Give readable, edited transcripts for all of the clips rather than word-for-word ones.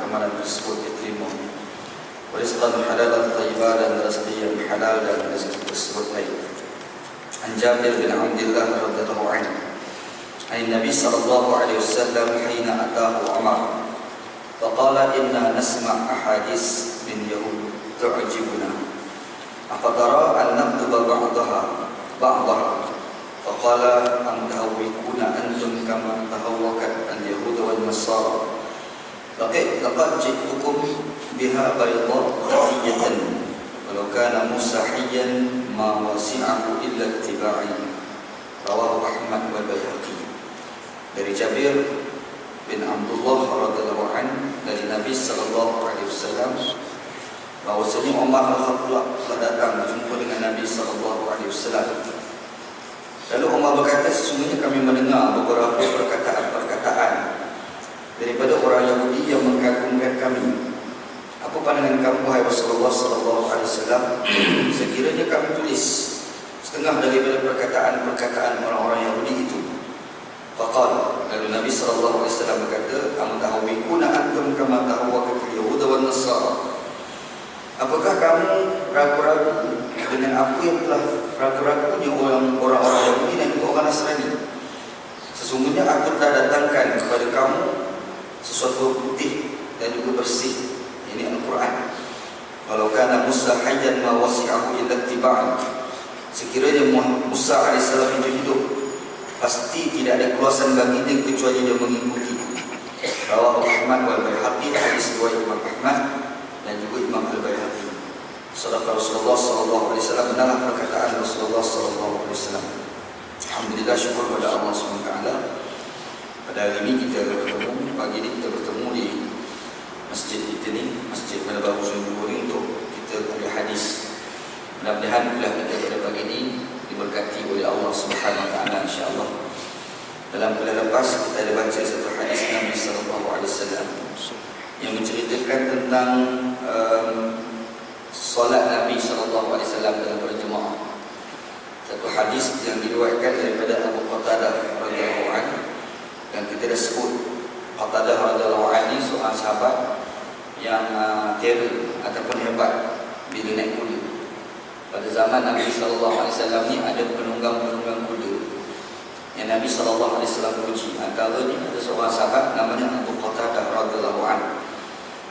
amalan tersebut diterima. Rizqan halalan thayyibah, dan rezeki yang halal dan rezeki tersebut baik. An Jabir bin Abdullah radhiyallahu anhu, an Nabi sallallahu alaihi wasallam hina atahu Umar faqala inna nasma' ahadits min Yahud tu'jibuna afatara an naktuba ba'daha faqala am tahawwikuna antum kama tahawwakat al-yahud wal nasara laqad ji'tukum biha bayda khafiyatan walau kana Musa hayyan ma wasi'ahu illa ittiba'i. Rawahu Ahmad wal Baihaqi. Dari Jabir bin Abdullah radhiyallahu anhu dari Nabi sallallahu alaihi wasallam bahwasanya Umar al-Khattab telah datang berjumpa dengan Nabi sallallahu alaihi wasallam. Lalu Umar berkata, sesungguhnya kami mendengar beberapa perkataan daripada orang Yahudi yang mengagungkan kami. Apa pandangan kamu, wahai Rasulullah sallallahu alaihi wasallam, sekiranya kami tulis setengah daripada perkataan orang-orang Yahudi itu? Faqala, lalu Nabi sallallahu alaihi wasallam berkata, am tahawwikuna antum kama tahawwakat al-yahud wan nasara? Apakah kamu ragu-ragu dengan apa yang telah ragu-ragunya orang-orang Yahudi dan juga orang Nasrani? Sesungguhnya aku telah datangkan kepada kamu sesuatu putih dan juga bersih, ini Al-Quran. Walau kana Musa hayyan ma wasi'ahu illa ittiba'an. Sekiranya Musa AS itu hidup, pasti tidak ada keluasan baginya kecuali dia mengikuti. Rawahu Ahmad wal Baihaqi, hadis riwayat Imam Ahmad dan juga Imam Al-Baihaqi. Sadaqah Rasulullah sallallahu alaihi wasallam, benar perkataan Rasulullah sallallahu alaihi wasallam. Alhamdulillah, syukur kepada Allah SWT. Pada hari ini kita bertemu, pagi ini kita bertemu di masjid kita ni, Masjid Malabar Husnul untuk kita kuliah hadis. Mudah-mudahan kuliah kita pada pagi ini diberkati oleh Allah Subhanahu Wa Taala, insya-Allah. Dalam kuliah lepas kita ada baca satu hadis Nabi sallallahu alaihi wasallam yang menceritakan tentang solat Nabi sallallahu alaihi wasallam dalam berjemaah. Satu hadis yang diriwayatkan daripada Abu Qatadah radhiyallahu anhu, yang kita dah sebut Qatadah radhiyallahu anhu seorang sahabat yang terror ataupun hebat bila naik kuda. Pada zaman Nabi sallallahu alaihi wasallam ni ada penunggang kuda yang Nabi sallallahu alaihi wasallam puji. Antaranya ada seorang sahabat namanya Abu Qatadah radhiyallahu anhu.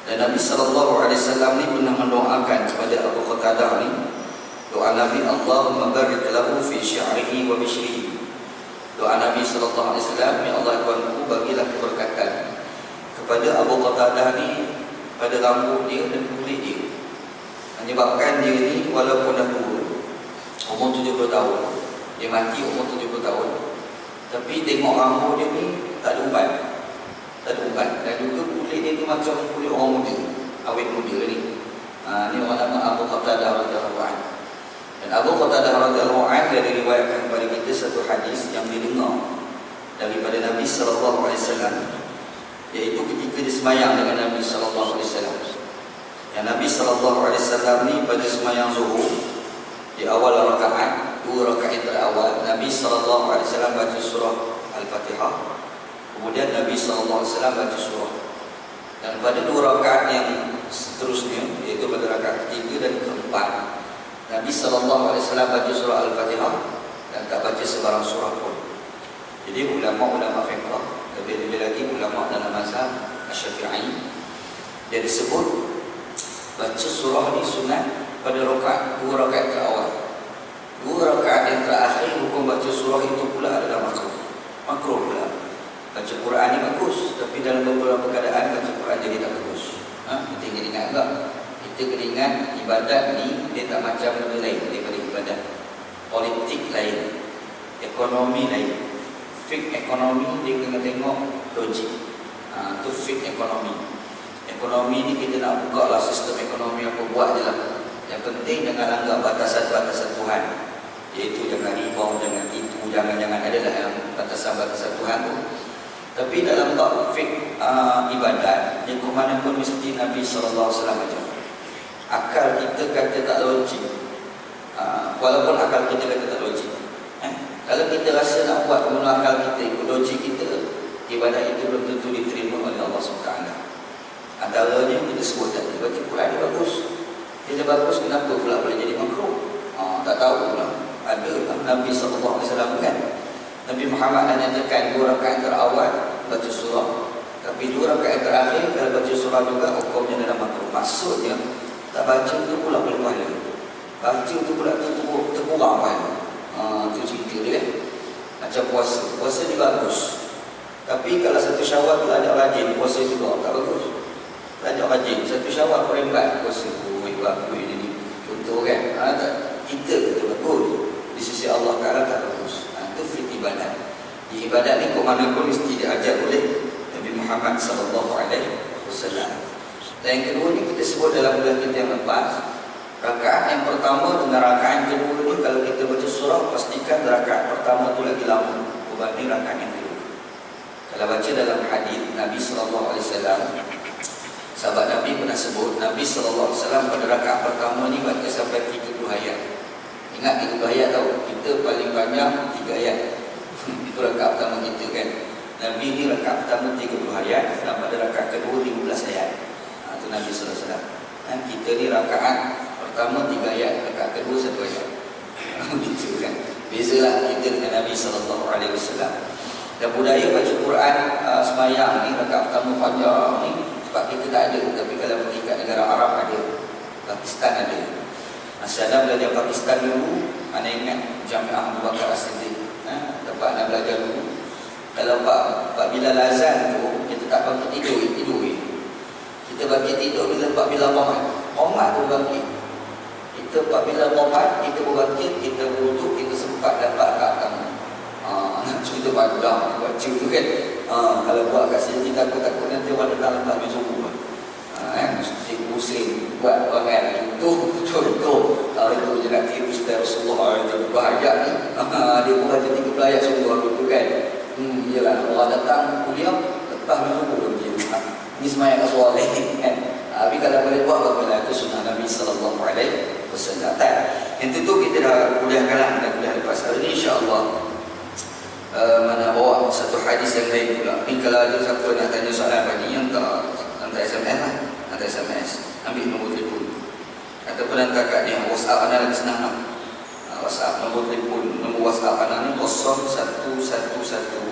Dan Nabi sallallahu alaihi wasallam ni pernah mendoakan kepada Abu Qatadah ni, doa Nabi, Allahumma barik lahu fi syi'rihi wa bishrihi. Doa Nabi sallallahu alaihi wasallam, ya Allah Tuhanku, bagilah keberkatan kepada Abu Qatadah ni pada rambut dia dan kulit dia. Menyebabkan dia ni walaupun dah tua, umur 70 tahun, dia mati umur 70 tahun, tapi tengok rambut dia ni tak ada ubat. Dan juga kulit dia tu macam kulit orang muda, awet muda ni. Ni orang nama Abu Qatadah radhiyallahu anhu. Dan Abu Qatadah radhiyallahu anhu dia diriwayatkan kepada kita satu hadis yang didengar daripada Nabi sallallahu alaihi wasallam, iaitu ketika dia sembahyang dengan Nabi sallallahu alaihi wasallam. Yang Nabi sallallahu alaihi wasallam ni pada sembahyang zuhur di awal rakaat, 2 rakaat terawal, Nabi sallallahu alaihi wasallam baca surah Al-Fatihah. Kemudian Nabi sallallahu alaihi wasallam baca surah. Dan pada 2 rakaat yang seterusnya, iaitu pada rakaat ketiga dan keempat, Nabi sallallahu alaihi wasallam baca surah Al-Fatihah dan tak baca sebarang surah pun. Jadi ulama fiqh, lebih-lebih lagi ulama dalam mazhab Asy-Syafi'i, dia disebut baca surah ni sunat pada rakaat 2 rakaat terawal. 2 rakaat yang terakhir hukum baca surah itu pula adalah makruh pula. Baca Quran ni bagus, tapi dalam beberapa keadaan baca Quran jadi tak bagus. Kita kena ingat tak? Kita kena ingat ibadat ni dia tak macam benda lain daripada ibadat. Politik lain, ekonomi lain. Fik ekonomi dia kena tengok logik. Tu fik ekonomi. Ekonomi ni kita nak buka lah sistem ekonomi apa buat je lah. Yang penting jangan langgar batasan-batasan Tuhan, iaitu jangan riba, jangan tipu, jangan adalah yang batasan-batasan Tuhan tu. Tapi dalam bab fik ibadat, yang ke mana pun mesti Nabi sallallahu alaihi wasallam ajar. Akal kita kata tak logik, walaupun akal kita kata tak logik, kalau kita rasa nak buat guna akal kita, ikut logik kita, ibadat itu belum tentu diterima oleh Allah SWT. Antaranya kita sebut tadi, baca Quran dia bagus. Dia bagus, kenapa pula boleh jadi makruh? Tak tahu pula. Ada Nabi SAW kan, Nabi Muhammad hanya tekan 2 rakaat terawal baca surah, tapi 2 rakaat terakhir kalau baca surah juga hukumnya dalam makruh. Maksudnya tak baca tu pula boleh pahala, baca tu pula terkurang pahala. Itu cerita dia kan. Macam puasa ni bagus, tapi kalau 1 Syawal belajar rajin puasa juga tak bagus. Belajar rajin 1 Syawal perempat puasa ini contoh kan. Kita betul bagus, di sisi Allah Ta'ala tak bagus. Itu fit ibadat. Di ibadat ni kok mana pun mesti diajar oleh Nabi Muhammad SAW. Dan yang kedua ni kita sebut dalam bulan kita yang lepas, rakaat yang pertama dengan rakaat yang kedua ni, kalau kita baca surah, pastikan rakaat pertama tu lagi lama berbanding rakaat yang kedua. Kalau baca dalam hadis Nabi SAW, sahabat Nabi pernah sebut, Nabi SAW pada rakaat pertama ni baca sampai 30 ayat. Ingat 30 ayat tau, kita paling banyak 3 ayat. Itu rakaat pertama kita kan. Nabi ni rakaat pertama 30 ayat, dan pada rakaat kedua 15 ayat. Itu Nabi SAW. Kita ni rakaat pertama 3 ayat, rakaat kedua 1 ayat. Begitu kan. Bezalah kita dengan Nabi SAW. Dan budaya baca Quran semayang ni, rakaat pertama panjang ni, sebab kita tak ada. Tapi kalau pergi kat negara Arab ada, Pakistan ada. Masa Adam belajar Pakistan dulu, anda ingat Jamiah Abu Bakar As-Siddiq, tempat anda belajar dulu. Kalau Pak Bilal azan tu, kita tak bangkit tidur. Kita bangkit tidur bila Pak Bilal Muhammad tu bangkit. Kita Pak Bilal Muhammad, kita berbangkit, kita berwuduk, kita sempat dapat kat kamu. Cerita padang, buat cerita tu kan. Kalau buat kat sini, kita takut nanti orang datang lepas di subuh. Mesti pusing buat perangai itu. Contoh kalau itu je nak tiru setelah Rasulullah itu bahagia ni, dia pun baca 30 ayat semua tu kan. Yelah, orang datang kuliah lepas minggu dia ni semayang kat suara kan. Tapi kalau boleh buat bagaimana, itu sunnah Nabi SAW. Yang tentu kita dah kuliahkanlah, dan kuliah lepas hari ni insyaAllah mana bawa satu hadis yang lain pula. Ni kalau ada siapa nak tanya soalan pagi, yang tak hantar SMS lah, hantar SMS, ambil nombor telefon ataupun hantar kat dia WhatsApp anda lagi senang lah. WhatsApp, nombor telefon, nombor WhatsApp anda ni 0111427172.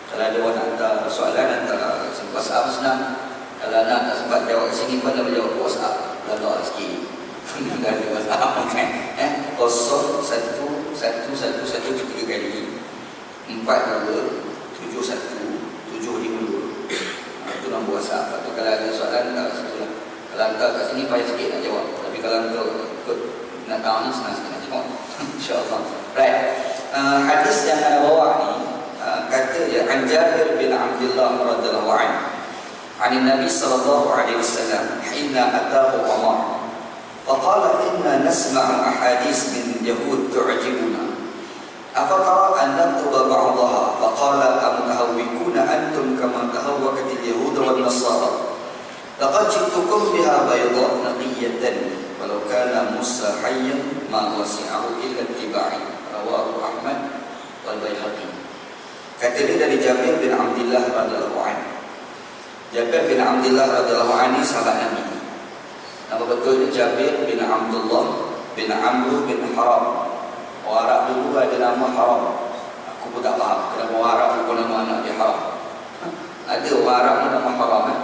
Kalau ada orang nak hantar soalan, hantar WhatsApp senang. Kalau anda tak sempat jawab kat sini pun anda jawab WhatsApp, lalu sikit. Tak ada WhatsApp kan. 011113 kali 427172. Itu nombor WhatsApp. Atau kalau ada soalan, kalau hantar kat sini payah sikit nak jawab. Tapi kalau hantar ikut nak tahu ni, senang sikit nak jawab. InsyaAllah. Right. Hadis yang saya bawa ni, kata ya, an Jabir bin Abdullah radhiyallahu anhu, an Nabi sallallahu alaihi wasallam, hina atahu Umar, faqala inna nasma'u ahadits min yahud tu'jibuna, afaqara an naktuba ba'daha, faqala amutahawwikuna antum kama tahawwakat al-yahud wal nasara, laqad ji'tukum biha bayda naqiyatan walau kana Musa hayyan ma wasi'ahu illa ittiba'i, rawahu Ahmad wal Baihaqi. Kata dia dari Jabir bin Abdullah radhiyallahu anhu. Jabir bin Abdullah radhiyallahu anhu sahabat Nabi. Nama betul dia Jabir bin Abdullah bin Amr bin Haram. Orang Arab dulu ada nama Haram. Aku pun tak faham kenapa orang Arab pun nama anak dia Haram. Ada orang Arab ni nama Haram kan?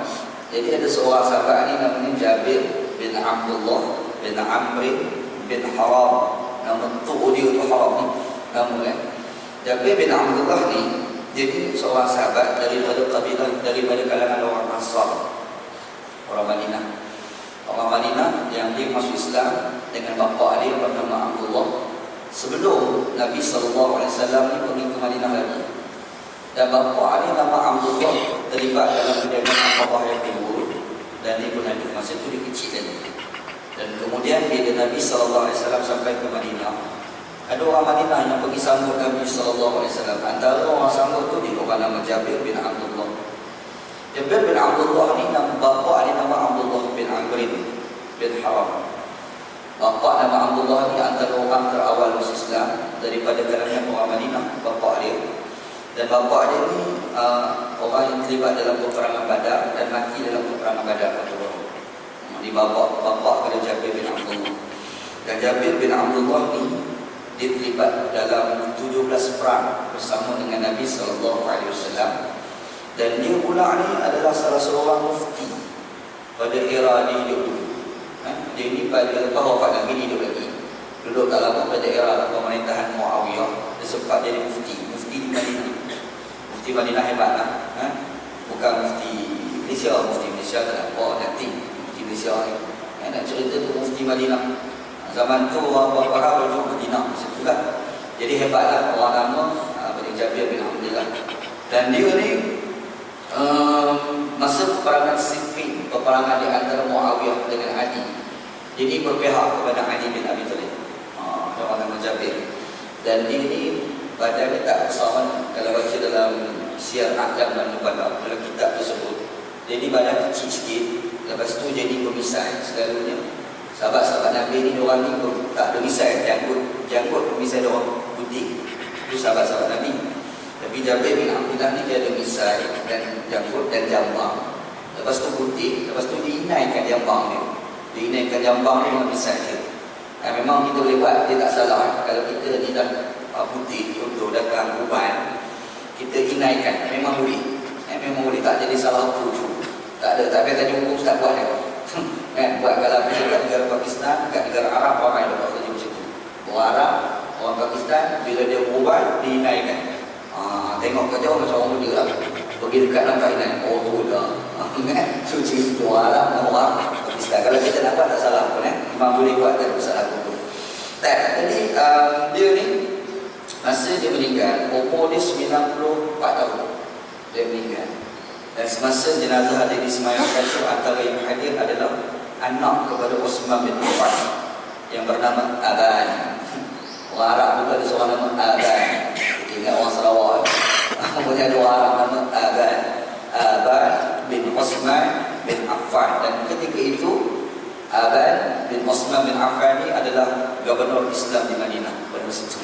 Jadi ada seorang sahabat ni namanya Jabir bin Abdullah bin Amr bin Haram. Nama tu dia tu Haram ni nama kan. Jabir bin Abdullah ni jadi seorang sahabat daripada kabilah, daripada kalangan orang Ansar, orang Madinah. Orang Madinah yang dia masuk Islam dengan bapa dia bernama Abdullah sebelum Nabi SAW ni pergi ke Madinah lagi. Dan bapa dia nama Abdullah terlibat dalam perdagangan Aqabah yang timur, dan dia pun ada masa itu dia kecil lagi. Dan kemudian bila Nabi SAW sampai ke Madinah, ada orang Madinah yang pergi sambut Nabi SAW. Antara orang sambut tu dia orang nama Jabir bin Abdullah. Jabir bin Abdullah ni nama bapa dia nama Abdullah bin Amr bin Haram. Bapa nama Abdullah ni antara orang terawal masuk Islam daripada kalangan orang Madinah, bapa dia. Dan Dan bapa dia ni orang yang terlibat dalam peperangan Badar dan mati dalam peperangan Badar. Ini bapa kepada Jabir bin Abdullah. Dan Jabir bin Abdullah ni dia terlibat dalam 17 perang bersama dengan Nabi SAW. Dan dia pula ni adalah salah seorang mufti pada era dia hidup dulu. Dia ni pada lepas wafat Nabi dia hidup lagi. Duduk tak lama pada era pemerintahan Muawiyah. Dia sempat jadi mufti di Madinah. Mufti Madinah hebat lah. Bukan mufti Malaysia tak nampak nanti. Mufti Malaysia ni nak cerita tu mufti Madinah. Zaman tu orang Bahar berjumpa Madinah situ lah. Jadi hebatlah orang nama pada Jabir bin Abdullah. Dan dia ni masa peperangan Siffin, peperangan di antara Muawiyah dengan Ali, jadi berpihak kepada Ali bin Abi Thalib. Orang nama Jabir. Dan dia ni badan dia tak besar mana. Kalau baca dalam Syiar A'lam dan Nubala, dalam kitab tersebut, jadi badan kecil sikit. Lepas tu jadi pemisai. Selalunya sahabat-sahabat Nabi ni, diorang ni tak ada misai, janggut pemisai diorang putih. Itu sahabat-sahabat Nabi. Tapi Jabir bin Abdullah ni dia ada misai dan janggut dan jambang. Lepas tu putih, lepas tu diinaikan jambang dia. Diinaikan jambang dia dengan misai dia. Memang kita boleh buat, dia tak salah. Kalau kita ni dah putih, contoh datang uban, kita inaikan, memang boleh. Memang boleh, tak jadi salah apa-apa. Tak ada, tak payah tanya hukum Ustaz buat dia. Buat kalau kat negara Pakistan, kat negara Arab, orang yang dapat kerja macam tu. Orang Arab, orang Pakistan, bila dia berubat, diinaikan. Tengok kat jauh macam orang muda lah. Pergi dekat nampak inai, oh tu dah. Suci tu orang Arab dan orang Pakistan. Kalau kita nampak tak salah pun, memang boleh buat, tak ada masalah pun. Jadi dia ni, masa dia meninggal, umur dia 94 tahun. Dia meninggal. Dan semasa jenazah dia disemayamkan itu, antara yang hadir adalah anak kepada Uthman bin Affan yang bernama Aban. Orang Arab juga ada seorang nama Aban. Ingat orang Sarawak. Punya dua orang nama Aban bin Uthman bin Affan. Dan ketika itu Aban bin Uthman bin Affan ni adalah gubernur Islam di Madinah pada masa itu.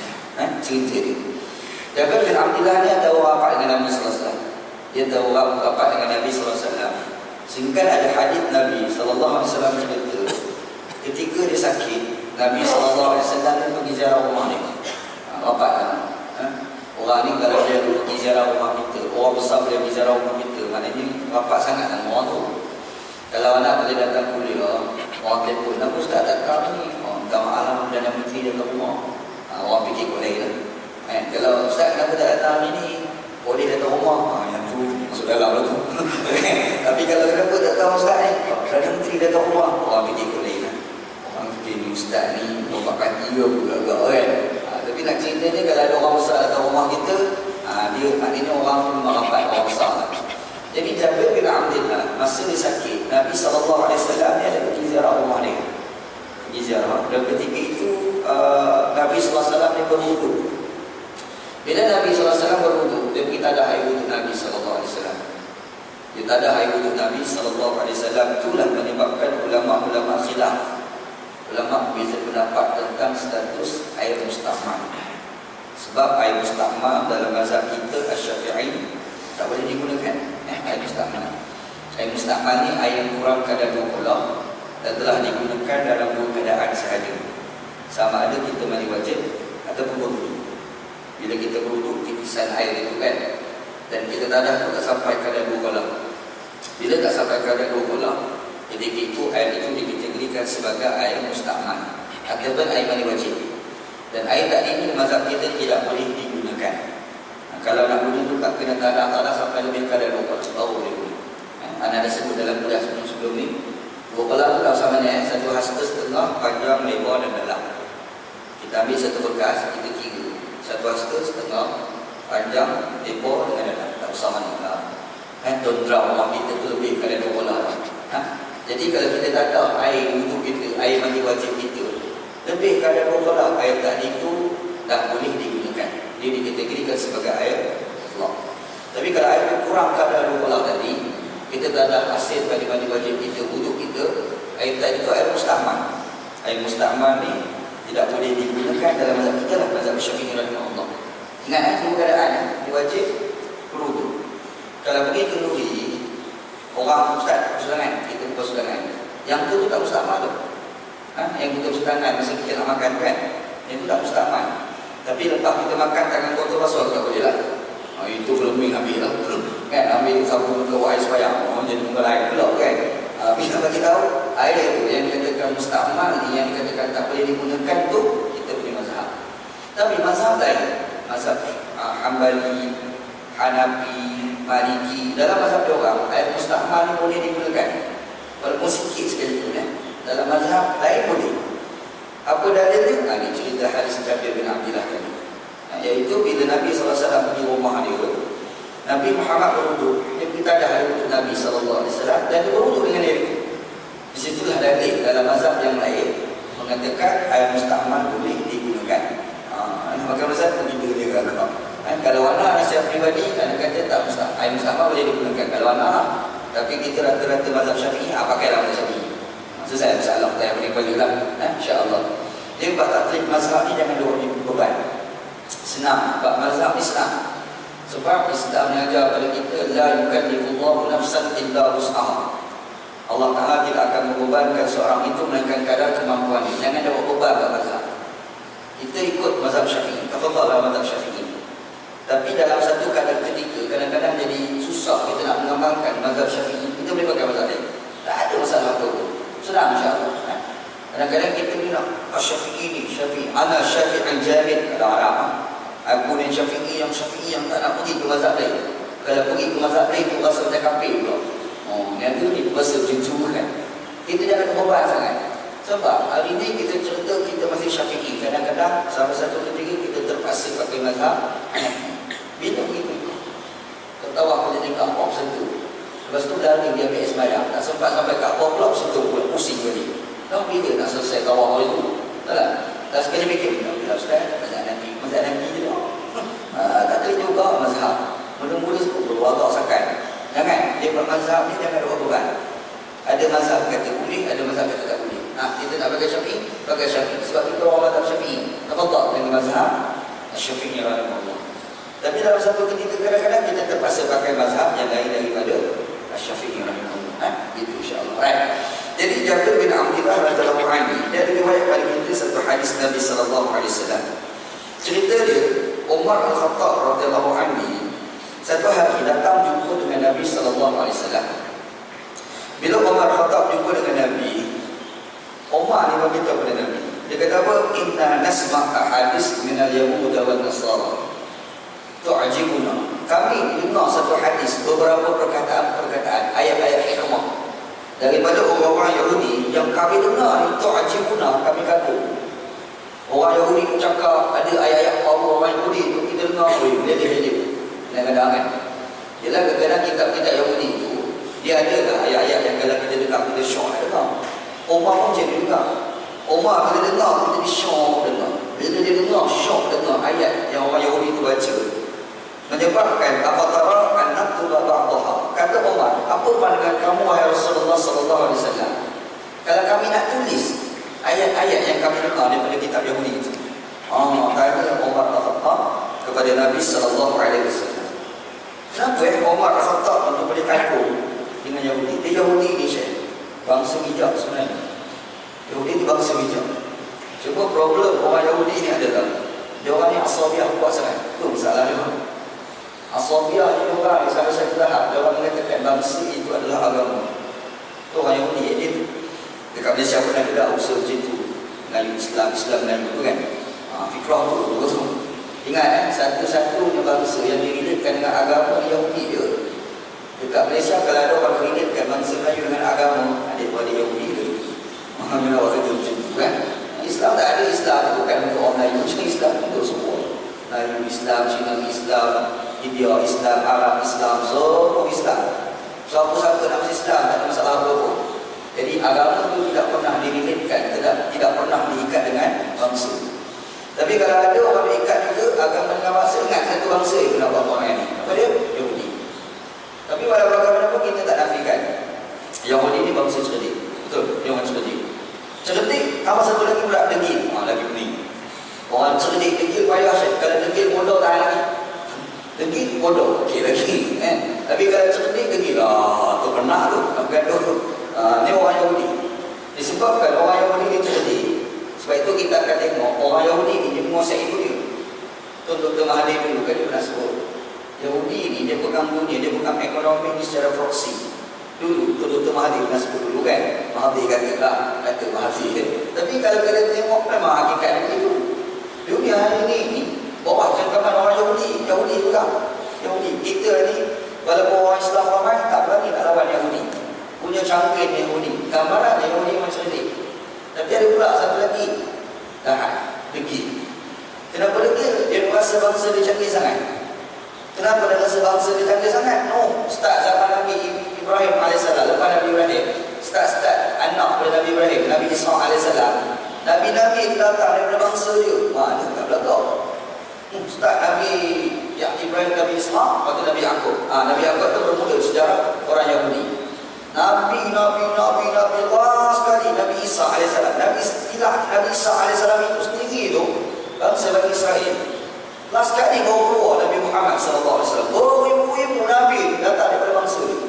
Cerita dia. Jabir bin Abdullah ni ada orang rapat dengan Nabi SAW. Dia tahu orang rapat dengan Nabi SAW. Sehingga ada hadis Nabi SAW cerita, ketika dia sakit, Nabi SAW dia pergi ziarah rumah dia. Rapat lah. Orang ni kalau dia pergi ziarah rumah kita, orang besar boleh pergi ziarah rumah kita, maknanya rapat sangat dengan orang tu. Kalau anak boleh datang kuliah, orang telefon, kenapa Ustaz datang ni? Minta maaf lah, Perdana Menteri dia ke rumah. Orang fikir boleh lah. Kalau Ustaz kenapa tak datang hari ni? Boleh datang rumah. Yang tu masuk dalam lah tu. Tapi kalau kenapa tak tahu Ustaz ni? Perdana Menteri datang rumah. Orang fikir boleh lah. Orang fikir ni Ustaz ni bapak kaki ke agak-agak kan. Tapi nak cerita ni, kalau ada orang besar datang rumah kita, dia maknanya orang tu memang rapat, orang besar lah. Jadi Jabir bin Abdullah, masa dia sakit, Nabi SAW dia ada pergi ziarah rumah dia. Pergi ziarah. Dan ketika itu Nabi SAW dia berwuduk. Bila Nabi SAW berwuduk, dia pergi tadah air wuduk Nabi SAW. Dia tadah air wuduk Nabi SAW. Itulah menyebabkan ulama-ulama khilaf. Ulama berbeza pendapat tentang status air musta'mal. Sebab air musta'mal dalam mazhab kita Asy-Syafi'i tak boleh digunakan. Air musta'mal. Air musta'mal ni air yang kurang kadar 20 dan telah digunakan dalam dua keadaan sahaja. Sama ada kita mandi wajib ataupun berwuduk. Bila kita berwuduk, titisan air itu kan, dan kita tadah tu tak sampai kadar 20. Bila tak sampai kadar 20, ketika itu air itu dikategorikan sebagai air musta'mal ataupun air mandi wajib. Dan air tadi ini mazhab kita tidak boleh digunakan. Kalau nak wuduk tak kena tadah sampai lebih kadar 20 baru boleh wuduk. Anda ada sebut dalam kuliah sebelum ni, 20 tu tak sama ni, satu hasta setengah, panjang, lebar dan dalam. Kita ambil satu bekas, kita kira satu hasta setengah, panjang, lebar dengan dalam. Tak usah mana. Tundra rumah kita tu lebih kadar 20. Jadi kalau kita tak ada air wuduk kita, air mandi wajib kita, lebih kadar 20, air tadi itu tak boleh digunakan. Dia dikategorikan sebagai air Allah. Tapi kalau air kurang kadar 20 tadi, kita tak ada hasil pada mandi wajib kita, wuduk kita, air tadi itu air musta'mal. Air musta'mal ni tidak boleh digunakan dalam mazhab kita lah, mazhab Syafi'i rahimahullah. Ingat dua keadaan, mandi wajib Berwudu. Kalau pergi kenduri, orang ustaz persidangan, kita buka persidangan. Yang tu tak mustahmal tu. Yang kita persidangan masa kita nak makan kan, itu tak mustahmal. Tapi lepas kita makan tangan kotor basuh tak boleh lah. Itu belum ambil lah. Kan ambil sabun ke air sembahyang. Jadi benda lain pula kan. Bila bagi tahu air tu yang dikatakan mustahmal ni, yang dikatakan tak boleh digunakan tu, kita punya mazhab. Tapi mazhab lain, mazhab Hambali, Hanafi, Maliki, dalam mazhab dia orang air mustahmal ni boleh digunakan walaupun sikit sekali pun dalam mazhab lain boleh. Apa dalil dia? Ini cerita hadis Jabir bin Abdullah tadi, iaitu bila Nabi SAW pergi rumah dia, Nabi Muhammad berwuduk. Dia kita ada air untuk Nabi SAW dan dia berwuduk dengan air itu. Di situlah dalil dalam mazhab yang lain mengatakan air mustahmal boleh digunakan. Maka mazhab begitu dia kata. Kalau anak nasihat pribadi, anak kata tak mustahmal, air mustahmal boleh digunakan kalau anak. Tapi kita rata-rata mazhab Syafi'i, pakailah mazhab Syafi'i. Selesai masalah, tak boleh balik lah. InsyaAllah. Dia buat taklid mazhab ni jangan dua beban. Senang, buat mazhab ni senang. Sebab Islam mengajar kepada kita, la yukallifullahu nafsan illa wus'aha. Allah Ta'ala tidak akan membebankan seorang itu melainkan kadar kemampuan dia. Jangan ada beban kat mazhab. Kita ikut mazhab Syafi'i, tafadhal mazhab Syafi'i. Tapi dalam satu kadar ketika, kadang-kadang jadi susah kita nak mengembangkan mazhab Syafi'i, kita boleh pakai mazhab lain. Tak ada masalah apa-apa. Senang insya-Allah. Kadang-kadang kita ni nak Syafi'i ni, Syafi'i, ana Syafi'an jamid kalau Arab. Aku ni Syafi'i yang tak nak pergi ke mazhab lain. Kalau pergi ke mazhab lain tu rasa macam kafir pula. Yang tu ni rasa macam kan. Kita jangan berbeban sangat. Sebab hari ni kita cerita kita masih Syafi'i. Kadang-kadang salah satu ketika kita terpaksa pakai mazhab Hanafi. Bila begitu ketawa kalau dia kat pop sentuh. Lepas tu lari dia ambil sembahyang. Tak sempat sampai kat pop pula sentuh pula pusing balik. Tak bila nak selesai kawal itu. Tak sekali fikir. Tak Ustaz, mazhab Hanafi je dah. Tak boleh juga mazhab. Mula-mula sebut berwagak sakan. Jangan, dia bermazhab ni jangan ada beban. Ada mazhab kata boleh, ada mazhab kata tak boleh. Kita nak pakai Syafi'i, pakai Syafi'i. Sebab kita orang mazhab Syafi'i. Tafadhal dengan mazhab Syafi'i rahimahullah. Tapi dalam satu ketika kadang-kadang kita terpaksa pakai mazhab yang lain daripada Syafi'i rahimahullah. Itu insya-Allah. Right. Jadi Jabir bin Abdullah radhiyallahu anhu dia riwayat pada kita satu hadis Nabi sallallahu alaihi wasallam. Cerita dia, Umar Al-Khattab radhiyallahu anhu satu hari datang jumpa dengan Nabi sallallahu alaihi wasallam. Bila Umar Al-Khattab jumpa dengan Nabi, Umar ni berkata kepada Nabi, dia kata apa? Inna nasma' ahadits min al-yahud wal nasara tu'jibuna. Kami dengar satu hadis, beberapa perkataan ayat-ayat hikmah daripada orang-orang Yahudi yang kami dengar ni tu'jibuna, kami kagum. Orang Yahudi cakap ada ayat-ayat orang Yahudi tu kita dengar, boleh. Kadang-kadang kan. Ialah kadang-kadang kitab-kitab Yahudi tu dia ada lah ayat-ayat yang kalau kita dengar kita syok nak dengar. Umar pun macam juga. Umar bila dengar kita jadi syok dengar. Bila dia dengar syok dengar ayat yang orang Yahudi tu baca, menyebabkan apatara an-naktuba ba'daha. Kata Umar, apa pandangan kamu wahai Rasulullah sallallahu alaihi wasallam kalau kami nak tulis ayat-ayat yang kami dengar daripada kitab Yahudi itu? Tanya Umar Al-Khattab kepada Nabi sallallahu alaihi wasallam. Kenapa Umar Al-Khattab untuk boleh kagum dengan Yahudi? Dia Yahudi ni Syekh, bangsa bijak sebenarnya. Yahudi ni bangsa bijak. Cuma problem orang Yahudi ni adalah dia orang ni asabiah kuat sangat. Itu masalah dia. Asabiah ni orang yang salah satu tahap dia orang mengatakan bangsa itu adalah agama. Itu orang Yahudi. Dia dekat Malaysia pun ada usaha macam itu. Melayu Islam Melayu tu kan. Fikrah tu betul. Ingat satu-satunya bangsa yang direlatekan dengan agama Yahudi dia. Dekat Malaysia kalau ada orang direlatekan bangsa Melayu dengan agama, adik-adik Yahudi dia. Mana orang kata macam tu kan. Islam tak ada. Islam bukan untuk orang Melayu. Macam Islam untuk semua. Melayu Islam, Cina Islam, India Islam, Arab Islam, semua Islam. Siapa-siapa nak masuk Islam tak ada masalah apa-apa. Jadi agama itu tidak pernah direlatekan, tidak pernah diikat dengan bangsa. Tapi kalau ada orang diikat juga agama dengan bangsa, ingat satu bangsa itu nak buat orang ini. Apa dia? Yahudi. Tapi walaupun bagaimanapun kita tak nafikan Yahudi ini bangsa cerdik. Betul? Dia orang cerdik. Cerdik, tambah satu lagi pula degil. Lagi pening. Orang cerdik degil payah. Kalau degil bodoh tak lagi. Degil bodoh, okey lagi kan. Tapi kalau cerdik lagi lah, tu pernah tu nak gaduh. Ni orang Yahudi. Disebabkan orang Yahudi ni cerdik. Sebab itu kita akan tengok orang Yahudi ni dia menguasai dunia. Dr. Mahathir dulu kan dia pernah sebut, Yahudi ni dia pegang dunia, dia pegang ekonomi ni secara proksi. Dulu Dr. Mahathir pernah sebut dulu kan. Mahathir kata lah, kata Mahathir kan. Tapi kalau kita tengok memang hakikat begitu. Dunia hari ni bawah cengkaman orang Yahudi. Yahudi juga. Yahudi. Kita ni walaupun orang Islam ramai tak berani nak lawan Yahudi. Punya cangkir Yahudi. Gambaran Yahudi macam ni. Tapi ada pula satu lagi. Tahan. Degil. Kenapa degil? Dia merasa bangsa dia canggih sangat. Kenapa dia rasa bangsa dia canggih sangat? No. Start zaman Nabi Ibrahim AS. Lepas Nabi Ibrahim. Start anak daripada Nabi Ibrahim. Nabi Isa AS. Nabi-Nabi itu datang daripada bangsa dia. Mana tak belakang. Start Nabi Ibrahim, Nabi Ishaq, lepas tu Nabi Yaqub. Nabi Yaqub itu bermula sejarah orang Yahudi. Nabi luas sekali. Nabi Isa AS. Nabi Isa AS itu sendiri tu bangsa Bani Israel. Last sekali baru keluar Nabi Muhammad SAW. Beribu-ribu Nabi datang daripada bangsa dia.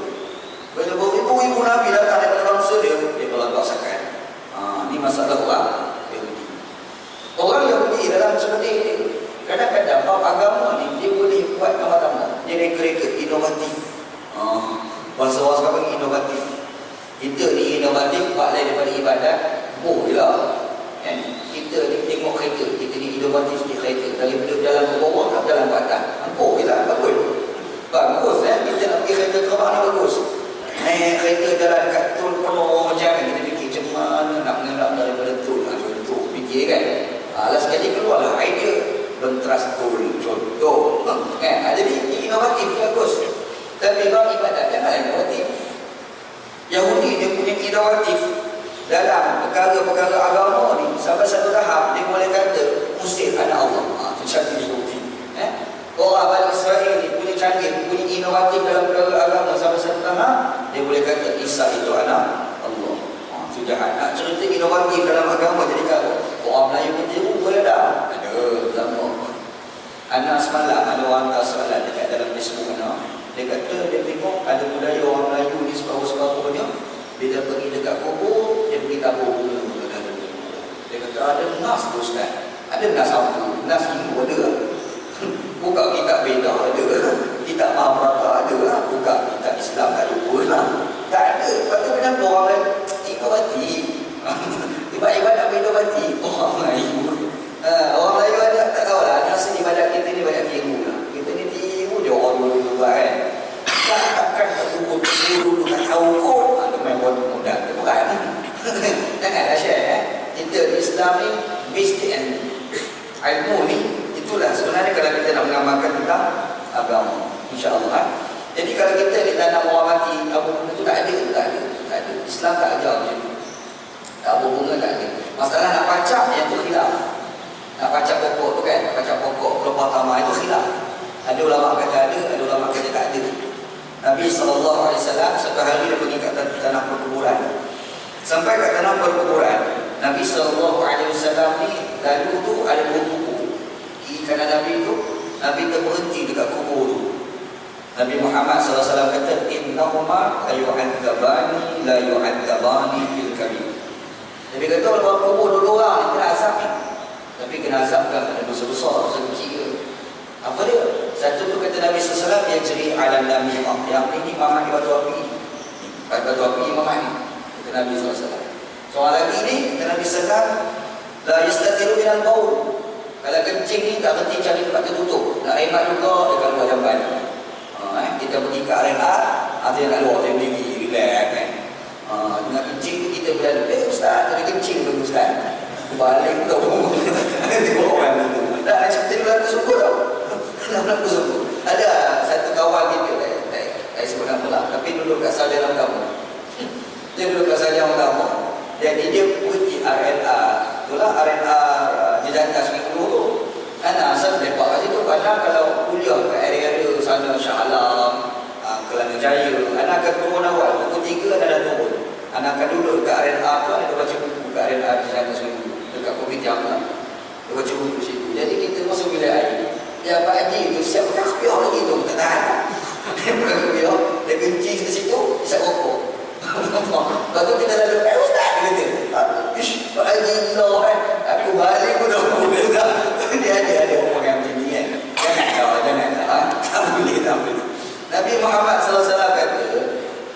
Bila beribu-ribu Nabi datang daripada bangsa dia, dia pelagak sangat. Ini masalah orang Yahudi. Orang Yahudi dalam cerdik ni, kadang-kadang bab agama ni dia boleh buat gambar-gambar. Dia reka-reka inovatif. Bahasa orang sekarang inovatif. Kita ni inovatif buat lain daripada ibadat. Je lah. Kita ni tengok kereta, kita ni inovatif di kereta. Daripada jalan ke bawah nak jalan ke atas. Je lah, bagus. Bagus kita nak pergi kereta terbang ni bagus. Naik kereta jalan kat tol penuh macam ni, kita fikir macam mana nak mengelak daripada tol. Fikir kan. Last sekali keluarlah idea bentras tol, contoh kan. Jadi inovatif bagus. Tapi bab ibadat jangan inovatif. Yahudi dia punya inovatif dalam perkara-perkara agama ni sampai satu tahap dia boleh kata Mesir anak Allah. Itu satu bukti. Orang Bani Israel ni punya canggih, punya inovatif dalam perkara agama sampai satu tahap dia boleh kata Isa itu anak Allah. Itu jahat. Nak cerita inovatif dalam agama jadi kalau orang Melayu pun tiru boleh tak? Ada lama. Anak semalam ada orang hantar soalan dekat dalam Facebook anak. Dia kata dia tengok ada budaya orang Melayu ni separuh-separuhnya bila pergi dekat kubur dia pergi tabur bunga. Dia kata ada nas tu Ustaz. Ada nas apa? Nas Hindu ada. Buka kitab Veda ada. Kitab Mahabharata ada. Buka kitab Islam tak ada pun lah. Tak ada. Lepas tu kenapa orang lain inovatif? Ibadat inovatif orang Melayu. Orang Melayu ada tak tahu lah. Asal ibadat kita ni banyak tiru lah. Kita ni tiru je orang dulu buat kan. Takkan tak dulu tak tahu kot. Itu main buat mudah. Itu bukan. Janganlah share. Kita di Islam ni based and ilmu ni itulah sebenarnya kalau kita nak mengamalkan tentang agama, insya-Allah. Jadi kalau kita ni tanam orang mati, tabur bunga tu tak ada. Islam tak ajar macam tu. Tabur bunga tak ada. Masalah nak pacak yang tu khilaf. Nak pacak pokok tu kan, nak pacak pokok pelepah tamar itu khilaf. Ada ulama kata ada ulama kata tak ada. Nabi SAW satu hari dia pergi kat tanah perkuburan. Sampai kat tanah perkuburan, Nabi SAW ni lalu tu ada dua buku. Di kanan Nabi tu, Nabi berhenti dekat kubur tu. Nabi Muhammad SAW kata, Innahuma la yu'adzabani la yu'adzabani fil kabir. Nabi kata, orang kubur dua orang ni kena azab ni. Tapi kena azab kan ada dosa besar, dosa kecil. Apa dia? Satu tu kata Nabi SAW yang ceri alam Nabi. Yang ini mamat di batu api. Batu api mamat ni. Kata Nabi SAW. Soal lagi ni, kata Nabi SAW, la yastatiru minal baul. Kalau kencing ni tak berhenti cari tempat tertutup. Nak remat juga dekat luar jamban. Kita pergi ke RNR, ada yang kat luar, dia berdiri, relax kan. Dengan kencing tu kita berada, Ustaz, ada kencing tu Ustaz. Balik tu. Tengok orang tu. Tak nak cerita berlaku sungguh tau. Berlaku sungguh. Ada satu kawan kita, saya sebut nama lah, tapi duduk kat Saudi Arabia. Dia duduk kat Saudi Arabia. Jadi dia pergi RNR. Itulah RNR Jejaka Sungai Buloh tu. Anak asal lepak kat situ. Kadang kalau kuliah ke area-area sana Shah Alam, Kelana Jaya, anak akan turun awal. Pukul 3 anda dah turun. Anak akan duduk kat RNR tu, ada baca buku kat RNR Jejaka Sungai Buloh. Dekat Kopitiam lah. Dia baca buku situ. Jadi kita masuk bilik air. Ya Pak Haji tu siap pakai kopiah lagi tu. Tak Lepas tu kita lalu, ustaz, dia kata, ish, Pak Haji Allah kan, aku balik pun dah boleh tak. Dia ada orang yang macam ni kan. Jangan tak. Tak boleh. Nabi Muhammad SAW kata,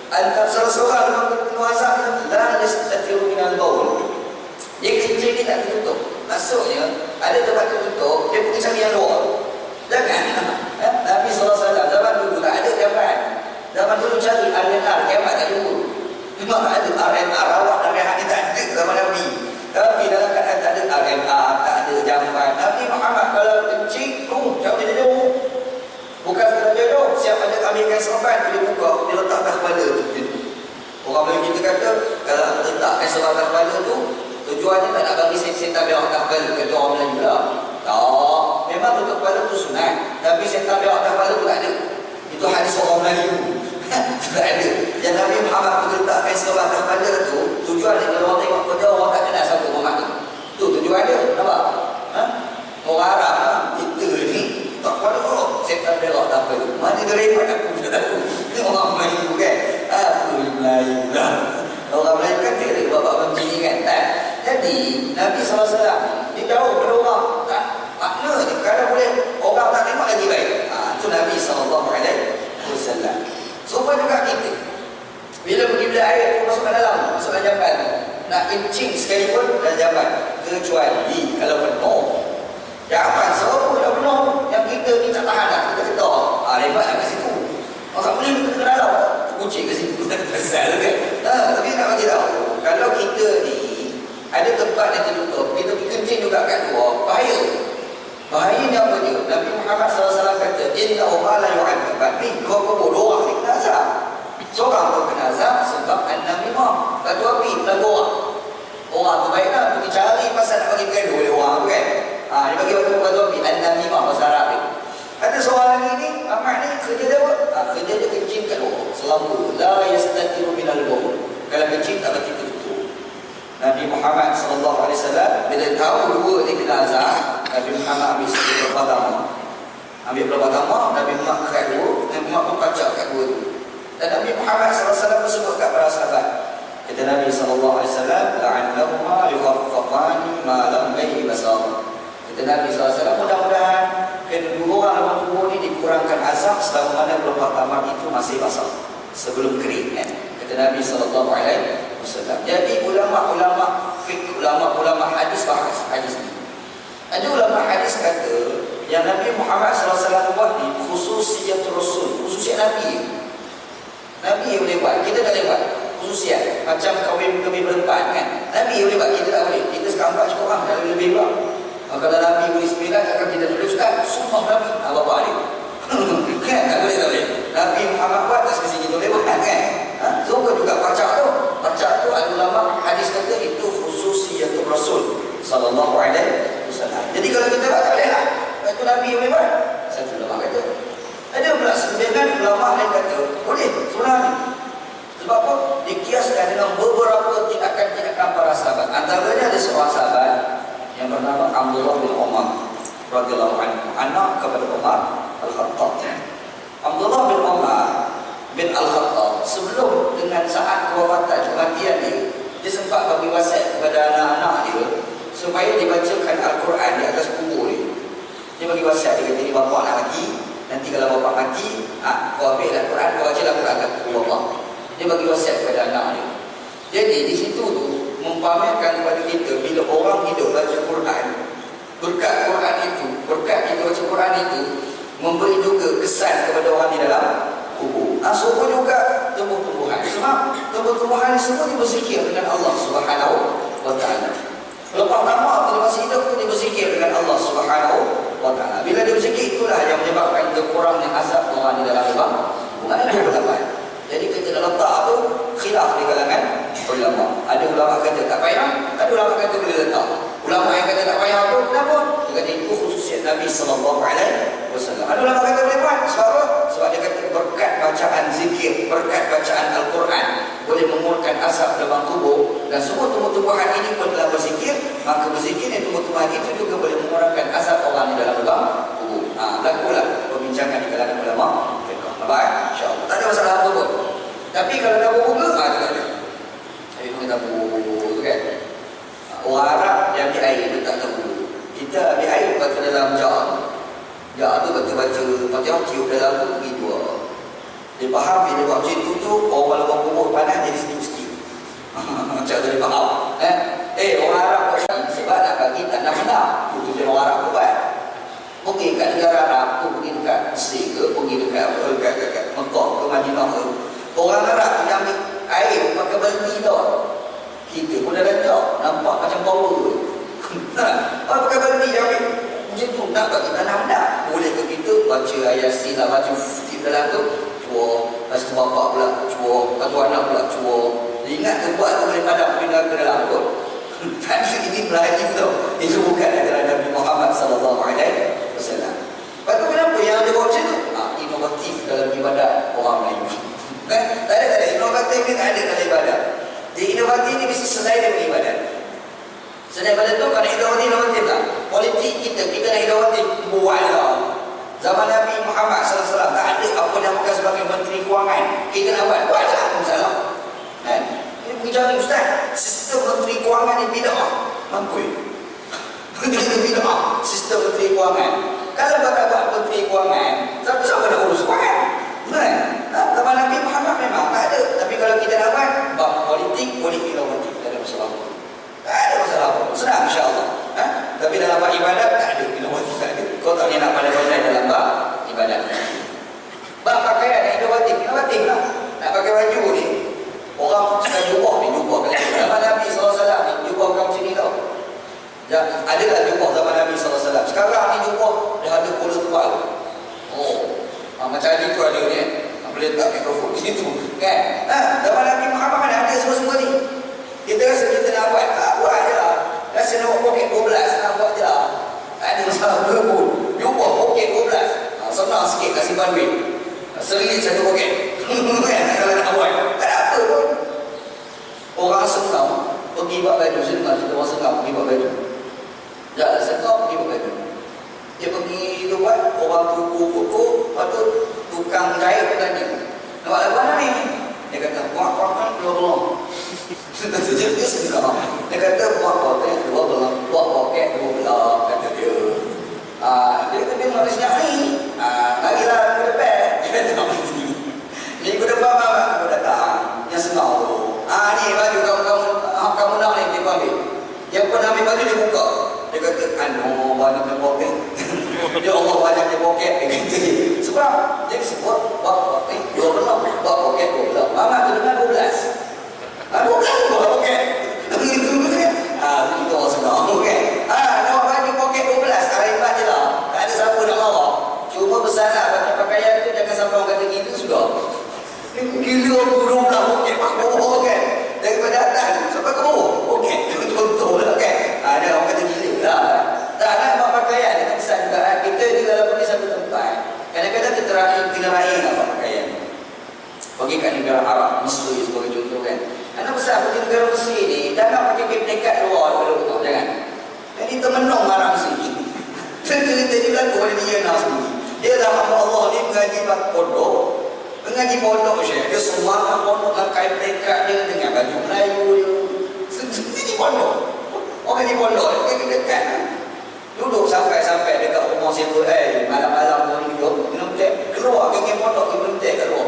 antara salah seorang penuh azab la yastatiru minal baul. Dia kencing ni tak tertutup. Maksudnya ada tempat tertutup, dia pergi cari yang luar. Jangan. Nabi SAW zaman dulu tak ada jamban. Zaman dulu cari RNR, kiamat tak ada dulu. Memang tak ada RNR, awak RNR ni tak ada zaman Nabi. Tapi dalam keadaan tak ada RNR, tak ada jamban, Nabi Muhammad kalau kencing, jauh dia jauh. Bukan sekadar jodoh, siap ada ambilkan serban, dia buka, dia letak atas kepala tu. Orang Melayu kita kata, kalau letakkan serban atas kepala tu, tujuannya tak nak bagi setan biar atas kepala, kata orang Melayu lah. Tak, memang tutup kepala tu sunat, tapi setan biar atas kepala tu tak ada. Itu hadis orang Melayu. Tak ada. Yang Nabi Muhammad tu letakkan serban atas kepala tu, tujuannya kalau orang tengok kerja, orang tak kenal siapa Muhammad tu. Tu tujuan dia, nampak? Orang Arab lah, kita ni tak pada orang setan belok tak apa. Mana dia repot aku tak tahu. Ini orang Melayu kan. Aku Melayu lah. Orang Melayu kan tak ada bapak macam ni kan. Jadi Nabi SAW dia jauh pada orang. Tak makna je kalau boleh orang tak tengok lagi baik. Itu Nabi SAW. Supaya juga kita bila pergi bila air tu masuk ke dalam, masuk ke jamban tu, nak kencing sekalipun dalam jamban, kecuali kalau penuh. Jamban seorang dah penuh, yang kita ni tak tahan lah, kita ketar. Lebat lah kat situ. Orang tak boleh kita ke dalam, kucing ke situ. Pasal kan? Tapi nak bagi tahu, kalau kita ni ada tempat yang tertutup, kita pergi kencing juga kat luar, bahaya. Bahayanya apa dia? Nabi Muhammad SAW kata, inna Allah la yu'adzab bi dua orang ni kena azab. Seorang tu kena azab sebab an-namimah, satu api telah orang tu baiklah pergi cari pasal nak bagi gaduh oleh orang tu kan. Dia bagi batu api an-namimah bahasa Arab ni. Ada seorang lagi ni, Ahmad ni kerja dia apa? Kerja dia kencing kat luar. Selama la yastatiru minal baul. Kalau kencing tak bagi tutup. Nabi Muhammad SAW bila tahu dua ni kena azab, Nabi Muhammad ambil satu pertama. Ambil pertama, Nabi Muhammad kat dua, Nabi Muhammad pacak kat dua tu. Dan Nabi Muhammad SAW bersebut kat para sahabat. Kata Nabi SAW, la'annahuma yukhaffafani ma lam bayhi basar. Kata Nabi SAW, mudah-mudahan kedua orang dalam tubuh ni dikurangkan azab selama mana pelepah tamar itu masih basah, sebelum kering kan. Kata Nabi SAW. Jadi ulama-ulama fiqh, ulama-ulama hadis bahas hadis ni. Ada ulama hadis kata yang Nabi Muhammad SAW buat ni khususiyatul Rasul, khususiat Nabi. Nabi yang boleh buat, kita tak boleh buat. Khususiat macam kahwin berempat kan, Nabi yang boleh buat, kita tak boleh. Kita sekarang cukup orang dah lebih buat. Kalau Nabi boleh 9, akan kita tulis ustaz sumpah Nabi bapak dia kan, tak boleh. Nabi Muhammad buat, tak semestinya kita boleh buat kan. Semua juga pacak tu ada ulama hadis kata itu khususiyatul Rasul sallallahu alaihi wasallam. Jadi kalau kita buat tak boleh lah, itu Nabi yang boleh buat. Satu ulama kata. Ada pula sebagian ulama yang kata boleh surah ni. Sebab apa? Dikiaskan dengan beberapa tindakan-tindakan para sahabat. Antaranya ada seorang sahabat yang bernama Abdullah bin Umar radhiyallahu anhu, anak kepada Umar Al-Khattab. Abdullah bin Umar bin Al-Khattab sebelum dengan saat kewafatan kematian dia sempat bagi wasiat kepada anak-anak dia supaya dibacakan Al-Quran di atas kubur dia. Dia bagi wasiat, dia kata ni bapak nak mati, nanti kalau bapak mati, kau ambil Al-Quran, kau baca Al-Quran kat kubur bapak. Dia bagi wasiat kepada anak dia. Jadi di situ tu mempamerkan kepada kita bila orang hidup baca Quran, berkat Quran itu, berkat kita baca Quran itu memberi juga kesan kepada orang di dalam kubur. Semua juga tumbuh-tumbuhan. Sebab tumbuh-tumbuhan semua dia berzikir dengan Allah Subhanahu wa taala. Lepas lama dia masih hidup pun dia berzikir dengan Allah Subhanahu wa taala. Bila dia berzikir, itulah yang menyebabkan kurangnya azab orang di dalam lubang. Bukan ada pendapat. Jadi kita dalam letak tu khilaf di kalangan ulama. Ada ulama kata tak payah, ada ulama kata boleh letak. Ulama yang kata tak payah tu kenapa? Dia kata itu khususiat Nabi sallallahu alaihi wasallam. Ada ulama kata boleh buat. Sebab apa? Sebab dia kata berkat bacaan zikir, berkat bacaan Al-Quran boleh mengurangkan asap dalam kubur, dan semua tumbuh-tumbuhan ini pun telah berzikir, maka berzikir dan tumbuh-tumbuhan itu juga boleh mengurangkan asap orang di dalam lubang kubur. Berlakulah perbincangan di kalangan ulama. Nampak insya-Allah. Tak ada masalah apa pun. Tapi kalau dah berbuka, dia kata kita ambil air lepas tu dalam jar. Jar tu baca Fatihah tiup dalam tu pergi dua. Dia faham bila buat macam tu orang kalau kubur panas jadi sikit-sikit. Macam tu dia faham. Orang Arab buat ni sebab nak bagi tanda menang. Itu dia orang Arab buat. Pergi kat negara Arab tu, pergi dekat Mesir ke, pergi dekat Mekah ke Madinah ke. Orang Arab tu yang ambil air pakai baldi tau. Kita pun dah rendah, nampak macam power tu. Pakai baldi dia ambil macam tu, nak bagi tanah menang. Boleh ke kita baca ayat silah, baca fikir dalam tu, cua, lepas tu bapak pula, cua, lepas tu anak pula, cua. Dia ingat tu buat tu boleh padam pindah ke dalam kot. Tadi ini Melayu tu. Itu bukan adalah Nabi Muhammad SAW. Lepas tu kenapa yang ada buat macam tu? Inovatif dalam ibadat orang Melayu. Tak ada. Inovatif ni tak ada dalam ibadat. Jadi inovatif ni mesti selain daripada ibadat. Selain daripada tu, kalau inovatif tak? Politik kita nak inovatif. Buatlah. Zaman Nabi Muhammad SAW tak ada apa yang bukan sebagai Menteri Kewangan. Kita nak buatlah. Apa masalah? Ini berbicara Ustaz, sistem Menteri Kewangan ni bid'ah. Mampu ini bid'ah, sistem Menteri Kewangan. Kalau kau tak buat Menteri Kewangan, siapa nak urus kewangan? Zaman Nabi Muhammad memang tak ada. Tapi kalau kita nak buat bab politik, boleh inovatif. Tak ada masalah. Tak ada masalah. Senang insya-Allah. Tapi dalam bab ibadat tak ada inovatif, tak ada. Kau tak boleh nak pandai-pandai dalam bab ibadat. Bab pakaian inovatif lah. Nak pakai baju ni, orang suka jubah ni, jubah zaman Nabi SAW ni, jubah bukan macam ni tau. Adalah jubah zaman Nabi SAW. Sekarang ni jubah dah ada kola tebal. Macam tadi tu ada ni, boleh letak mikrofon di situ kan. Zaman Nabi Muhammad mana ada semua-semua ni. Kita rasa kita nak buat, buat je lah. Rasa nak buat poket 12, nak buat je lah. Tak ada masalah pun. Jubah poket 12, senang sikit kasih banduit. Seringgit satu poket. Kalau nak buat, tak ada apa pun. Orang sengau pergi buat baju. Saya dengar cerita orang sengau pergi buat baju. Dah sengau pergi buat baju. Dia pergi tu buat, orang kuku-kuku, lepas tu tukang jahit pun tanya, nak buat lagu mana ni? Dia kata, buat belum. Dia sengau. Dia kata, buat poket 12, buat poket 12, kata dia. Dia kata, dia manusia ni. Lagilah ke depan. Dia kata, minggu depan aku datang. Yang sengau tu. Ni baju kamu nak ni, dia ambil. Dia pun ambil baju, dia buka. Dia kata, banyaknya poket. Ya Allah, banyaknya poket. Dia kata, sebab dia sebut, buat poket 12, buat poket 12. Mama tu dengar 12. 12 buat poket. Itu orang sengau kan. Nak buat baju poket 12, haribat je lah. Tak ada siapa nak bawa. Cuma bersalah pakai pakaian tu, jangan sampai orang kata gitu sudah. Gila aku 12 poket bawah kan. Daripada atas sampai ke bawah poket. Contoh lah kan. Ada orang kata gila lah. Tak nak buat pakaian. Kita pesan juga. Kita ni kalau pergi satu tempat, kadang-kadang kita kena raih lah buat pakaian. Pergi kat negara Arab, Mesir sebagai contoh kan. Anak besar pergi negara Mesir ni, jangan pakai kek dekat luar daripada betul. Jangan. Jadi termenung Arab Mesir. Cerita dia berlaku pada dia nak sendiri. Dia dah hamba Allah ni mengaji pondok. Mengaji pondok Syekh. Dia semangat pondok dengan kain dekat dia, dengan baju Melayu dia. Mengaji pondok. Orang ngaji pondok, dia dekat. Duduk sampai dekat rumah siapa. Malam-malam orang hidup, minum teh. Keluar ke pondok, minum teh kat luar.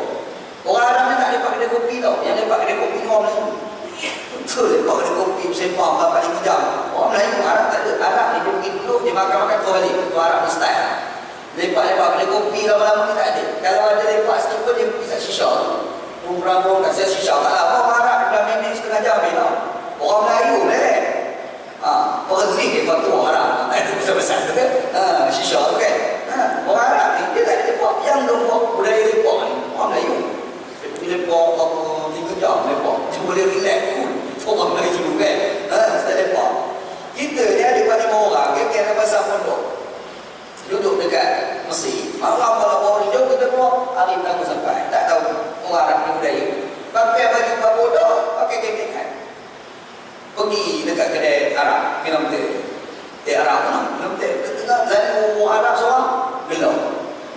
Orang Arab ni tak lepak kedai kopi tau. Yang lepak kedai kopi ni orang Melayu. Betul lepak kedai kopi bersepah 4-5 jam. Orang Melayu, Arab tak ada. Arab ni dia pergi duduk, dia makan-makan tu balik. Itu Arab ni style. Lepak-lepak kedai kopi lama-lama ni tak ada. Kalau ada lepak sikit pun dia pergi kat shisha. Perang-perang kat shisha tak lah. Orang Arab dah minit setengah jam ni tau. Orang Melayu leh. Orang ni dia faktor orang Arab. Itu besar-besar tu kan. Shisha tu kan. Orang Arab ni dia tak ada lepak. Yang lepak budaya lepak ni orang Melayu. Lepak 3 jam lepak. Dia boleh relax pun. Orang Melayu kan. Tak lepak. Kita ni ada 4-5 orang. Kita ada pasal pondok. Duduk dekat Mesir. Malam kalau bawa hijau kita keluar. Hari pertama sampai. Tak tahu orang Arab ni budaya. Pakai baju paboda, pakai kemekan. Pergi dekat kedai Arab. Minum teh. Teh Arab mana? Minum teh. Tengah lalu Arab seorang. Gelau.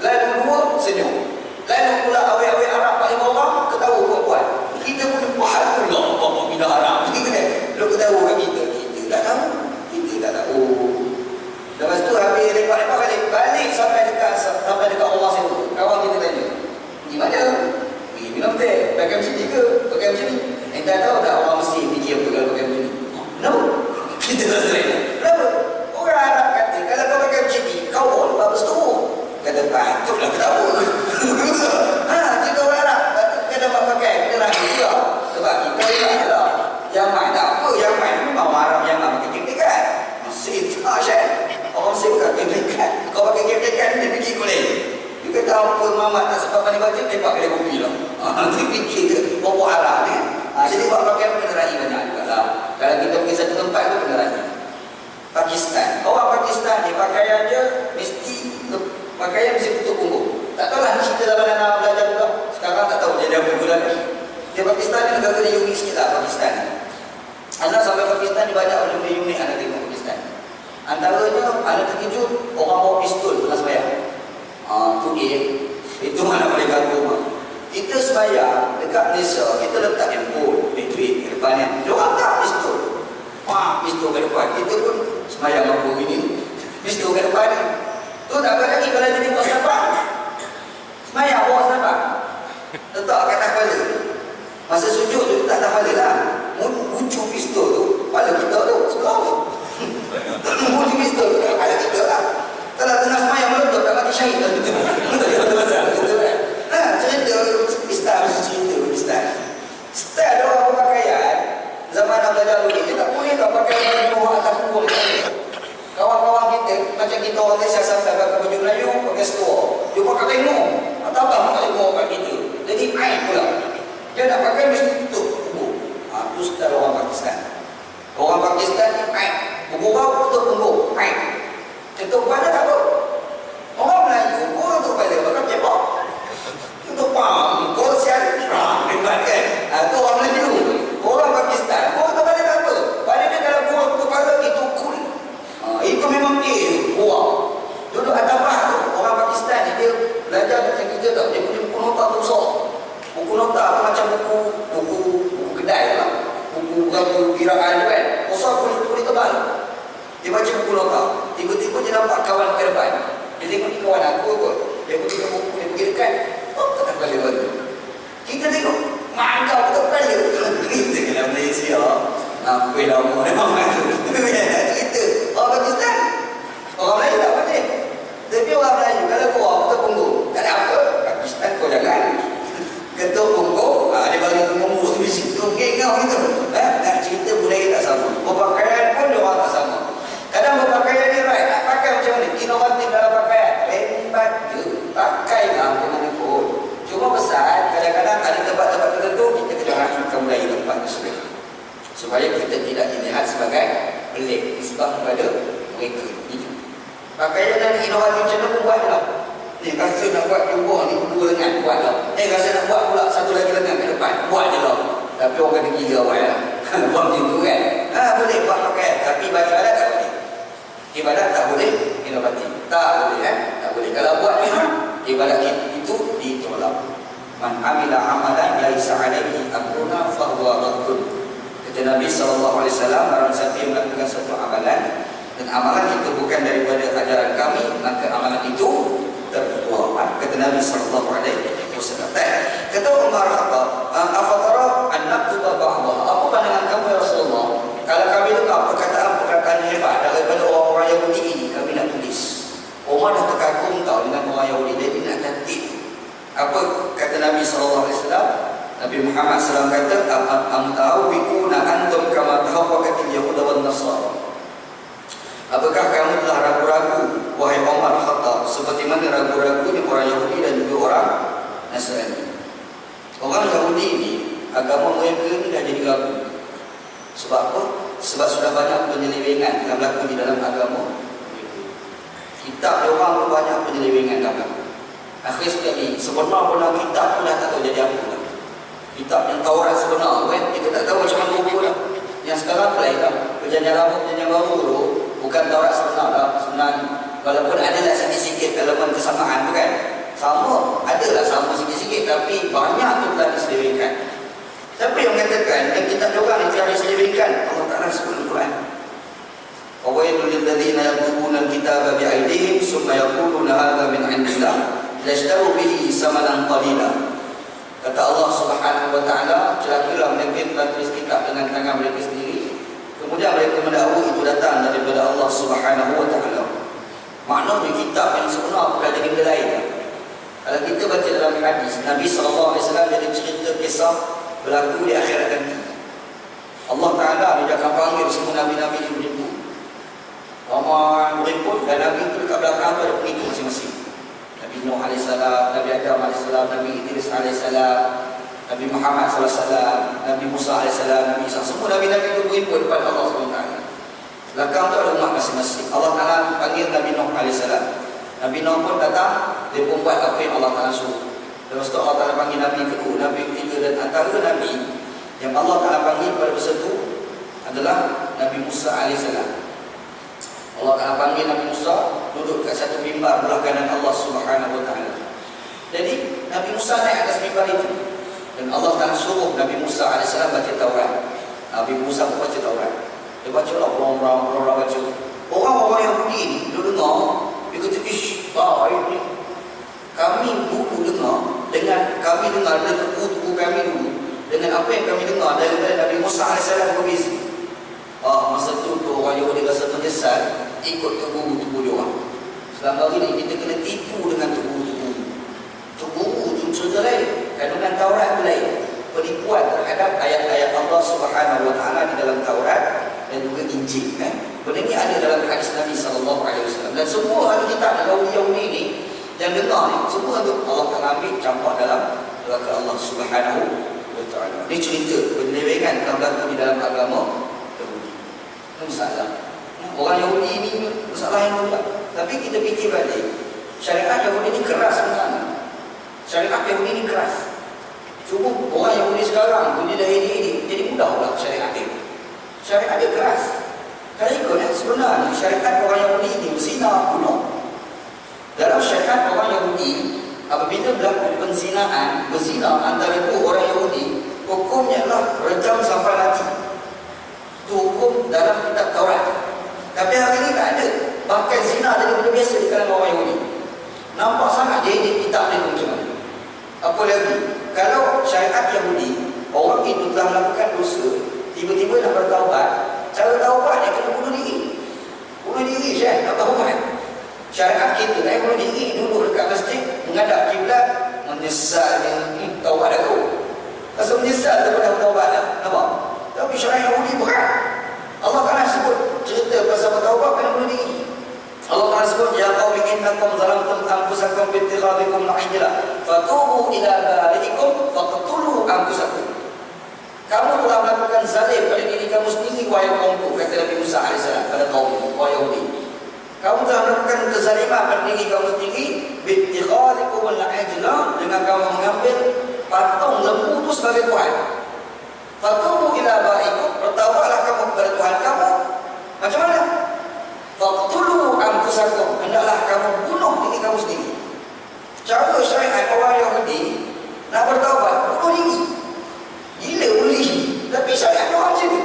Lalu dua senyum. Lalu pula awet-awet Arab 4-5 orang. Ketawa kuat-kuat. Kita pun buat pula. Bapak bina Arab. Kita ketawa kat kita. Kita tak tahu. Kita tak tahu. Dan Kita orang Arab, kita dapat pakai, kita ragu juga. Sebab kita ingat lah. Yang main tak apa, yang main memang Arab yang main pakai keplekan. Masih tak Syed. Orang Mesir pakai keplekan. Kau pakai keplekan, dia fikir boleh. Dia kata apa Muhammad tak sempat pandai baca, dia pakai kopi lah. Dia fikir ke, bawa Arab ni. Jadi buat pakaian penerai banyak juga lah. Kalau kita pergi satu tempat tu penerai. Pakistan, orang Pakistan ni pakaian dia mesti pakaian mesti tutup punggung. Tak tahu lah ni cerita zaman anak belajar pula. Sekarang tak tahu jadi apa pula ni. Dia Pakistan ni negara dia unik sikit lah Pakistan ni. Anak sampai Pakistan ni banyak benda unik anak tengok Pakistan. Antaranya anak terkejut orang bawa pistol tengah sembahyang. Tu dia. Itu mana boleh ganggu rumah. Kita sembahyang dekat Malaysia, kita letak handphone, duit ke depan ni. Dia orang tak pistol. Pistol ke depan. Kita pun sembahyang mampu ini. Pistol ke depan ni. Tu tak apa lagi kalau jadi bos sahabat. Sembahyang bawa sahabat. Letak kat atas kepala. Masa sujud tu tak atas kepala lah. Muncul pistol tu, kepala kita tu. Sekarang. Muncul pistol tu, kepala kita lah. Kalau tengah sembahyang meletup, tak mati syahid lah. Cerita Pakistan. Setelah ada orang berpakaian, zaman nak belajar dulu, dia tak boleh tak pakai baju luar atas punggung. Kawan-kawan kita, macam kita orang Malaysia sampai pakai baju Melayu, pakai seluar. Dia pakai lengur. Atau apa pakai lengur kat kita. Jadi air pula. Dia nak pakai mesti tutup punggung. Itu setelah orang Pakistan. Orang Pakistan ni air. Bergurau tutup punggung. Air. Tutup kepala tak apa. Orang Melayu, orang tutup kepala pakai cepok. Tutup pam, korsian, hebat kan? Itu orang Melayu. Orang Pakistan, orang tutup kepala tak apa. Pada dia kalau buang tutup kepala, itu cool. Itu memang buang. Duduk atas bah tu, orang Pakistan ni dia belajar macam kita tau. Dia punya buku nota tu besar. Buku nota tu macam buku kedai lah. Buku kiraan tu kan. Besar kulit tebal. Dia baca buku nota. Tiba-tiba dia nampak kawan ke depan. Dia tengok ni kawan aku kot. Dia pergi ke buku, dia pergi dekat. Tekan kepala balik. Kita tengok, mak kau tekan kepala. Kita kena Malaysia. Nampak lama memang macam tu. Kita orang Pakistan. Orang Melayu tak apa ni. Tapi orang Melayu kalau kau orang ketuk punggung, tak ada apa. Pakistan kau jangan. Ketuk punggung, dia bagi punggung di situ. Kau gitu. Nak cerita budaya tak sama. Berpakaian pun dia orang tak sama. Kadang berpakaian ni right. Nak pakai macam mana? Inovatif dalam pakaian. Hebat je. Pakai lah macam mana pun. Cuma besar, kadang-kadang ada tempat-tempat tertentu kita kena rakyatkan budaya tempat tersebut. Supaya kita tidak dilihat sebagai pelik nisbah kepada mereka. Pakaian dan inovatif macam mana pun buat lah. Ni rasa nak buat jumpa ni dua lengan, buat lah. Rasa nak buat pula satu lagi lengan ke depan, buat je lah. Tapi orang kata gila buat lah. Buat macam tu kan. Boleh buat pakaian. Tapi ibadat tak boleh. Ibadat tak boleh inovatif. Tak boleh kan. Tak boleh. Kalau buat memang ibadat itu ditolak. Man amila amalan laisa alaihi amruna fahuwa raddun. Kata Nabi SAW, barang siapa yang melakukan satu amalan dan amalan itu bukan daripada ajaran kami, maka amalan itu tertolak. Kata Nabi SAW. Kata Umar Khattab, afatara an naktuba ba'dah. Apa pandangan kamu ya Rasulullah? Kalau kami dengar perkataan-perkataan hebat daripada orang-orang Yahudi ini, kami nak tulis. Umar dah terkagum tau dengan orang Yahudi, dia nak cantik. Apa kata Nabi SAW? Nabi Muhammad SAW kata, am tahu bikuna antum kama tahawwakatil Yahuda wan Nasara. Apakah kamu telah ragu-ragu, wahai Umar Khattab, seperti mana ragu-ragunya orang Yahudi dan juga orang Nasrani. Orang Yahudi ini, agama mereka ini dah jadi ragu. Sebab apa? Sebab sudah banyak penyelewengan yang berlaku di dalam agama mereka. Kitab orang pun banyak penyelewengan dalam agama. Akhir sekali, sebenar pun kitab pun dah tak tahu jadi apa lah. Kitab yang Taurat sebenar kan, kita tak tahu macam mana rupa lah. Yang sekarang lain lah. Perjanjian lama, perjanjian baru tu bukan Taurat sebenar lah. Sebenarnya walaupun adalah sikit-sikit elemen kesamaan tu kan, sama, adalah sama sikit-sikit, tapi banyak tu telah diselewengkan. Siapa yang mengatakan yang kitab orang yang telah diselewengkan? Allah Ta'ala sebut dalam Quran. Fawailul lilladzina yaktubuna al-kitaba bi'aydihim summa yaquluna hadza min 'indillah lashtaru bihi samanan qalila. Kata Allah Subhanahu wa Ta'ala, celakalah mereka yang telah tulis kitab dengan tangan mereka sendiri, kemudian mereka mendakwa itu datang daripada Allah Subhanahu wa Ta'ala. Maknanya kitab yang sebenar bukan jadi benda lain. Kalau kita baca dalam hadis Nabi SAW jadi cerita kisah berlaku di akhirat nanti. Allah Ta'ala dia akan panggil semua Nabi-Nabi di beribu. Ramai berikut dan Nabi itu dekat belakang tu ada pengikut masing-masing. Nabi Nuh AS, Nabi Adam AS, Nabi Idris AS, Nabi Muhammad SAW, Nabi Musa AS, Nabi Isa. Semua Nabi-Nabi itu beribu depan Allah SWT. Belakang tu ada umat masing-masing. Allah Ta'ala panggil Nabi Nuh AS. Nabi Nuh pun datang, dia pun buat apa yang Allah Ta'ala suruh. Lepas tu Allah Ta'ala panggil Nabi kedua, Nabi ketiga, dan antara Nabi yang Allah Ta'ala panggil pada masa itu adalah Nabi Musa AS. Allah Ta'ala panggil Nabi Musa duduk kat satu mimbar belah kanan Allah Subhanahu Wa Ta'ala. Jadi Nabi Musa naik atas mimbar itu dan Allah Ta'ala suruh Nabi Musa AS baca Taurat. Nabi Musa pun baca Taurat. Dia baca lah, orang-orang baca. Orang-orang Yahudi ni dia dengar, dia kata, ish, baik ni. Kami dulu dengar, dengan kami dengar dari tubuh kami dulu, dengan apa yang kami dengar daripada Nabi Musa AS berbeza. Masa tu orang Yahudi rasa menyesal ikut tubuh-tubuh dia orang. Selama ini kita kena tipu dengan tubuh-tubuh. Tubuh tu cerita lain, kandungan Taurat tu lain. Penipuan terhadap ayat-ayat Allah Subhanahu Wa Ta'ala di dalam Taurat dan juga Injil. Benda ini ada dalam hadis Nabi SAW. Dan semua ahli kitab Yahudi ini yang dengar ni, semua tu Allah Ta'ala ambil campak dalam neraka Allah Subhanahu Wa Ta'ala. Ini cerita penyelewengan yang berlaku di dalam agama Yahudi. Ini masalah. Orang Yahudi ini masalah yang mudah. Tapi kita fikir balik, syariat Yahudi ini keras sebenarnya. Syariat Yahudi ini keras. Cuma orang Yahudi sekarang tu dia dah ini jadi mudah pula syariat dia. Syariat dia keras. Kalau ikut sebenarnya syariat orang Yahudi ini berzina bunuh. Dalam syariat orang Yahudi, apabila berlaku penzinaan, berzina antara dua orang Yahudi, hukumnya adalah rejam sampai mati. Itu hukum dalam kitab Taurat. Tapi hari ini tak ada. Bahkan zina jadi benda biasa di kalangan orang Yahudi. Nampak sangat dia ini kitab dia macam mana. Apa lagi? Kalau syariat Yahudi, orang itu telah melakukan dosa, tiba-tiba nak bertaubat, cara taubat dia kena bunuh diri. Bunuh diri Syekh, tak taubat. Syariat kita tak bunuh diri, duduk dekat masjid, menghadap kiblat, menyesal dia, taubat aku. Rasa menyesal daripada taubat dah. Nampak? Tapi syariat Yahudi berat. Allah Ta'ala sebut cerita pasal bertaubat kena bunuh diri. Allah Ta'ala sebut, ya qaumi innakum zalamtum anfusakum bi ittikhadikum al-ijla fatubu ila bari'ikum faqtulu anfusakum. Kamu telah melakukan zalim pada diri kamu sendiri, wahai kaumku, kata Nabi Musa AS pada kaum Yahudi. Kamu telah melakukan kezaliman pada diri kamu sendiri bi ittikhadikum al-ijla, dengan kamu mengambil patung lembu itu sebagai Tuhan. Fatubu ila bari'ikum, bertaubatlah kamu kepada Tuhan kamu. Macam mana? Faqtulu anfusakum, hendaklah kamu bunuh diri kamu sendiri. Cara syariat orang Yahudi nak bertaubat, bunuh diri. Gila boleh. Tapi syariat orang macam ni.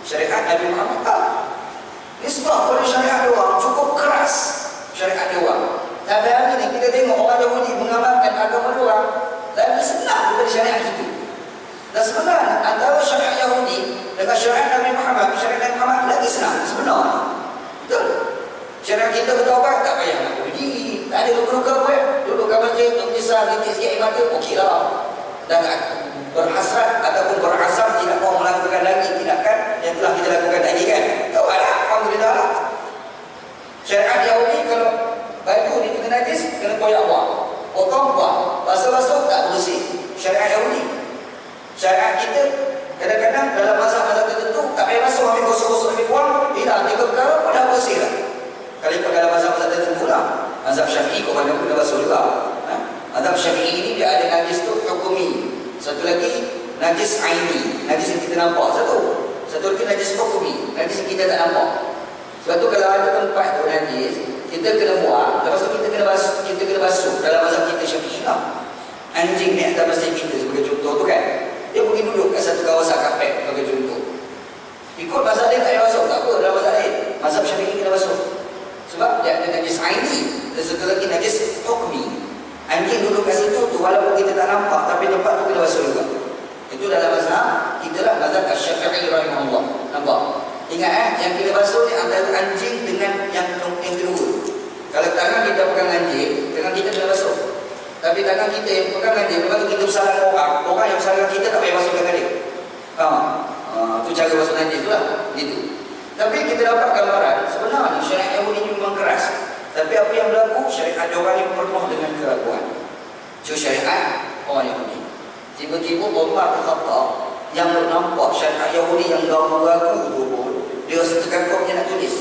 Syariat Nabi Muhammad tak. Nisbah pada syariat orang cukup keras. Syariat orang. Tapi hari ni kita tengok orang Yahudi mengamalkan agama orang lebih senang daripada syariat itu. Dan sebenarnya antara syariat Yahudi dengan syariat Nabi Muhammad, syariat Nabi Muhammad lagi senang sebenarnya. Betul. Syariat kita bertaubat tak payah nak bunuh diri, tak ada luka-luka pun. Duduk kat masjid, mengisah, titik sikit air mata, okey lah. Dan berhasrat ataupun berazam tidak mau melakukan lagi tindakan yang telah kita lakukan tadi kan. Tahu ada, alhamdulillah lah. Syariat Yahudi kalau baju ni kena najis, kena koyak buang. Potong buang, basuh-basuh tak bersih. Syariat Yahudi. Syariat kita kadang-kadang dalam mazhab-mazhab tertentu tak payah basuh, ambil gosok-gosok, ambil buang, hilang 3 perkara pun dah bersih lah. Kalau ikut dalam mazhab-mazhab tertentu lah. Mazhab Syafi'i kau banyak pun dah basuh juga. Mazhab Syafi'i ini dia ada najis tu hukumi. Satu lagi najis aini, najis yang kita nampak. Satu lagi najis hukumi, najis yang kita tak nampak. Sebab tu kalau ada tempat tu najis, kita kena buang, lepas tu kita kena basuh dalam mazhab kita Syafi'i lah. Anjing ni atas masjid kita sebagai contoh tu kan, dia pergi duduk kat satu kawasan kapek sebagai contoh. Ikut mazhab dia tak payah basuh, tak apa dalam mazhab lain. Mazhab Syafi'i kena basuh. Sebab dia ada najis aini dan satu lagi najis hukmi. Anjing duduk kat situ tu walaupun kita tak nampak, tapi tempat tu kena basuh juga. Itu dalam mazhab kita lah, mazhab Syafi'i rahimahullah. Nampak? Ingat yang kita basuh ni antara anjing dengan yang kedua. Kalau tangan kita pegang anjing, tangan kita kena basuh. Tapi Tapi tangan kita yang pegang dia, lepas tu kita bersalah orang yang bersalah kita tak payah masukkan dia. Itu cara masuk najis tu lah. Gitu. Tapi kita dapat gambaran, sebenarnya syariat Yahudi ini memang keras. Tapi apa yang berlaku, syariat orang yang penuh dengan keraguan. Itu syariat orang Yahudi. Tiba-tiba Umar Al-Khattab yang nampak syariat Yahudi yang ragu-ragu tu pun, dia rasa terkagum dia nak tulis.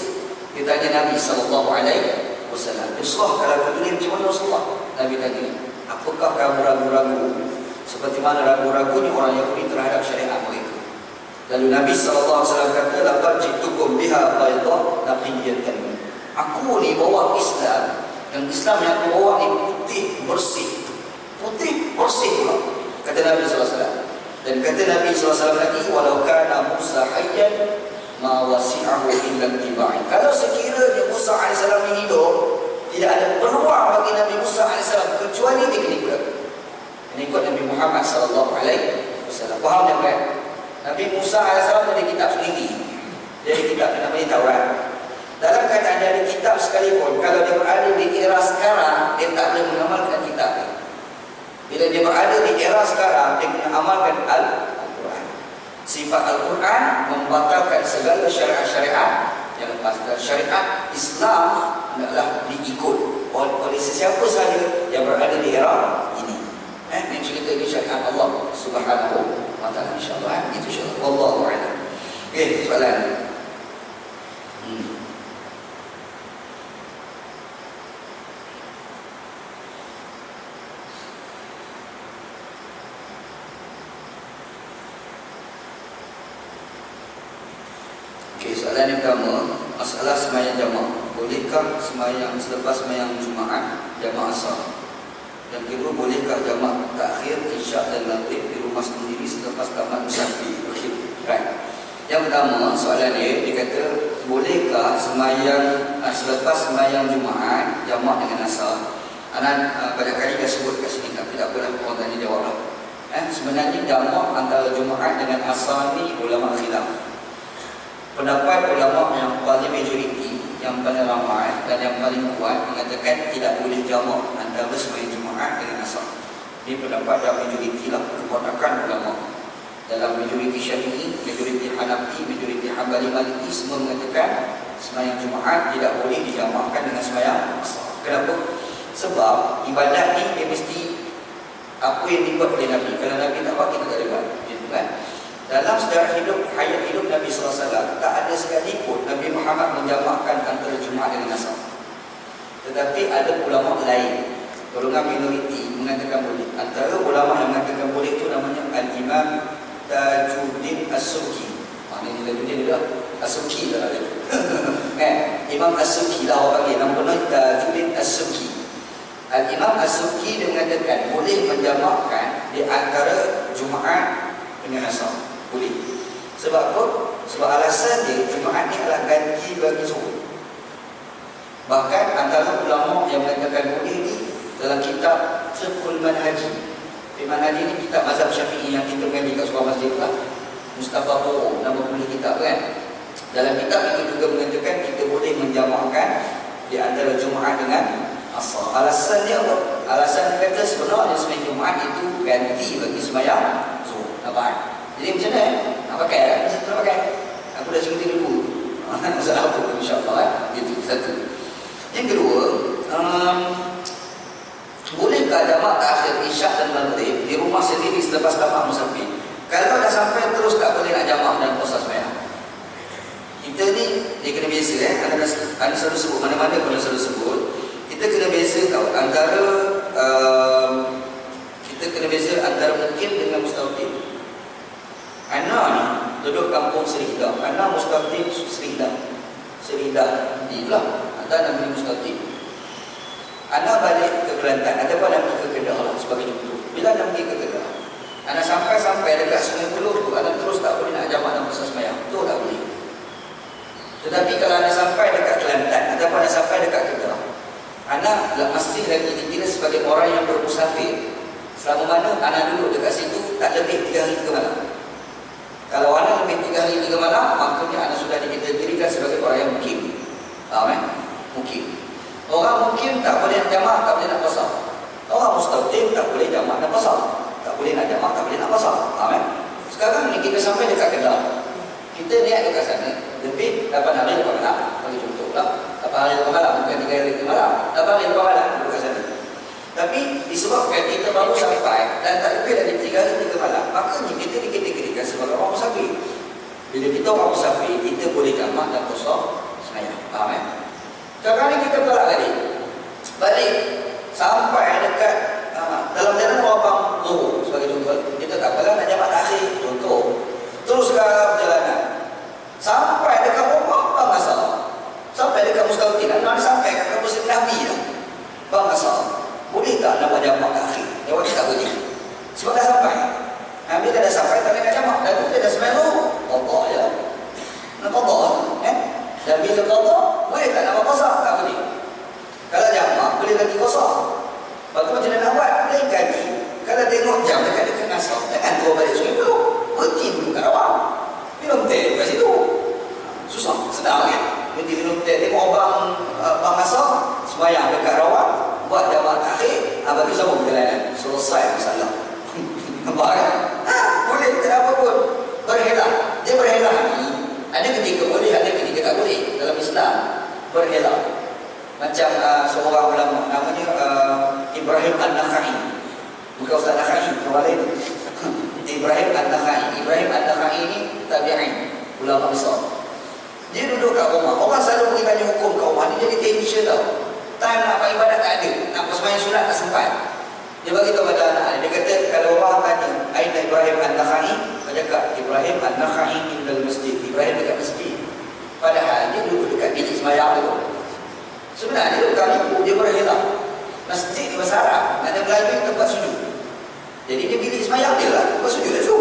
Dia tanya Nabi SAW. Dia surah kalau aku tulis macam mana Rasulullah? Nabi tanya, apakah kamu ragu-ragu seperti mana ragu-ragunya orang Yahudi terhadap syariat mereka? Lalu Nabi SAW kata, laqad ji'tukum biha bayda naqiyatan. Aku ni bawa Islam, dan Islam yang aku bawa ni putih bersih. Putih bersih pula, kata Nabi SAW. Dan kata Nabi SAW lagi, walau kana Musa hayyan ma wasi'ahu illa tiba'i. Kalau sekiranya Musa AS ni hidup, tidak ada peluang bagi Nabi Musa AS kecuali dia kena ikut. Kena ikut Nabi Muhammad SAW. Faham tak kan? Nabi Musa AS ada kitab sendiri. Dia ada kitab namanya Taurat. Dalam keadaan dia ada kitab sekalipun, kalau dia berada di era sekarang, dia tak boleh mengamalkan kitab ni. Bila dia berada di era sekarang, dia kena amalkan Al-Quran. Sifat Al-Quran membatalkan segala syariat-syariat yang lepas. Dan syariat Islam adalah diikut oleh sesiapa sahaja yang berada di era ini. Ini cerita di syariat Allah Subhanahu wa ta'ala, insyaAllah. Itu insyaAllah. Wallahu a'lam. Okey, soalan. Soalan yang pertama, masalah sembahyang jamaah. Bolehkah sembahyang selepas sembahyang Jumaat jamaah asar? Yang kedua, bolehkah jamaah takhir isyak dan maghrib di rumah sendiri selepas tamat musafir? Right. Yang pertama, soalan dia kata, bolehkah sembahyang selepas sembahyang Jumaat jamaah dengan asar? Anak banyak kali dah sebut kat sini, tapi tak apalah, orang tanya jawablah. Sebenarnya jamaah antara Jumaat dengan asar ni ulama khilaf. Pendapat ulama yang paling majoriti, yang paling ramai dan yang paling kuat mengatakan tidak boleh jamak antara sembahyang Jumaat dengan asar. Ini pendapat yang majoriti lah, kebanyakan ulama. Dalam majoriti Syafi'i, majoriti Hanafi, majoriti Hambali, Maliki, semua mengatakan sembahyang Jumaat tidak boleh dijamakkan dengan sembahyang asar. Kenapa? Sebab ibadat ni dia mesti apa yang dibuat oleh Nabi. Kalau Nabi tak buat, kita tak ada buat. Gitu kan? Dalam sejarah hidup, hayat hidup Nabi SAW, tak ada sekalipun Nabi Muhammad menjamakkan antara Jumaat dengan asar. Tetapi ada ulama lain, golongan minoriti mengatakan boleh. Antara ulama yang mengatakan boleh itu namanya Al-Imam Tajuddin As-Subki. Ini Tajuddin dia As-Subki lah dia. Imam As-Subki lah orang panggil, nama benar Tajuddin As-Subki. Al-Imam As-Subki dia mengatakan boleh menjamakkan di antara Jumaat dengan asar. Boleh. Sebab apa? Sebab alasan dia, Jumaat ni adalah ganti bagi Zuhur. Bahkan antara ulama yang mengatakan boleh ni dalam kitab Fiqhul Manhaji. Fiqhul Manhaji ni kitab mazhab Syafi'i yang kita mengaji kat sebuah masjid lah. Mustafa Poro, nama penulis kitab kan. Dalam kitab itu juga mengatakan kita boleh menjamakkan di antara Jumaat dengan asar. Alasan dia apa? Alasan dia kata sebenarnya sembahyang Jumaat itu ganti bagi sembahyang Zuhur. Nampak? Jadi macam mana nak pakai kan? Macam nak pakai. Aku dah cerita dulu. Masalah apa pun insyaAllah. Itu satu. Yang kedua, bolehkah jamak takhir isyak dan maghrib di rumah sendiri selepas tamat musafir? Kalau dah sampai terus tak boleh nak jamak dan puasa sembahyang. Kita ni, dia kena biasa Anda selalu sebut, mana-mana pun selalu sebut. Kita kena biasa tau antara kita kena biasa antara mungkin dengan mustahil. Ana ni duduk kampung Seridah. Ana mustaqim Seridah. Seridah inilah antara namanya mustaqim. Ana balik ke Kelantan ataupun nak pergi ke Kedah lah sebagai contoh. Bila nak pergi ke Kedah, ana sampai dekat Sungai Peluh tu, ana terus tak boleh nak jamak dan puasa sembahyang. Tu tak boleh. Tetapi kalau ana sampai dekat Kelantan ataupun ana sampai dekat Kedah, ana masih lagi dikira sebagai orang yang bermusafir. Selama mana ana duduk dekat situ tak lebih 3 hari 3 malam. Kalau anda lebih 3 hari 3 malam, maknanya anda sudah dikategorikan sebagai orang yang mukim. Faham kan? Mukim. Orang mukim tak boleh nak jamak, tak boleh nak puasa. Orang mustaqim jamak dan qasar. Tak boleh nak jamak, tak boleh nak qasar. Faham kan? Sekarang ni kita sampai dekat Kedah. Kita niat dekat sana, lebih 8 hari lepas malam. Bagi contoh lah, 8 hari lepas malam, bukan 3 hari lepas malam. 8 hari lepas malam duduk kat sana. Tapi disebabkan kita baru sampai dan tak lebih dari 3 hari 3 malam, makanya kita dikategorikan sebagai orang musafir. Bila kita orang musafir, kita boleh jamak dan qasar semayang. Faham kan? Sekarang ni kita balik sampai dekat dalam jalan Wabang Zuhur sebagai contoh. Kita tak apalah nak jamak takhir contoh. Terus ke perjalanan sampai dekat Bang Asal, sampai dekat Mustalkin, nak sampai ke kampus Nabi dah. Bang Asal, boleh tak nak buat jamak takhir? Jawab tak boleh. Sebab dah sampai. Bila dah sampai tak nak jamak, dah tu dia dah semai tu. Qada je. Nak qada kan? Dan bila qada, boleh tak nak buat qasar? Tak boleh. Kalau jamak boleh lagi qasar. Lepas tu macam mana nak buat? Lain kali kalau tengok jam dekat Asal, jangan tua balik sungai dulu. Berhenti dulu kat Rawang. Minum teh kat situ. Susah, senang kan? Berhenti minum teh, tengok Bang Asal sembahyang dekat Rawang, buat jamak takhir, bagi sambung perjalanan. Selesai masalah. Nampak kan? Boleh, tak ada apa pun. Berhelah. Dia berhelah ni, ada ketika boleh, ada ketika tak boleh. Dalam Islam, berhelah. Macam seorang ulama, namanya Ibrahim An-Nakhai. Bukan Ustaz Nakhai, orang lain. Ibrahim An-Nakhai. Ibrahim An-Nakhai ni tabi'in, ulama besar. Dia duduk kat rumah. Orang selalu pergi tanya hukum kat rumah. Dia jadi tension tau. Time nak buat ibadat tak ada. Nak bersemayang sunat tak sempat. Dia bagi tahu pada anak dia. Dia kata kalau orang tanya aina Ibrahim An-Nakhai, dia cakap Ibrahim An-Nakhai indal masjid. Ibrahim dekat masjid. Padahal dia duduk dekat bilik semayang tu. Sebenarnya dia bukan ibu, dia berhelah. Masjid di bahasa Arab, ada Melayu tempat sujud. Jadi dia bilik semayang dia lah, tempat sujud lah tu.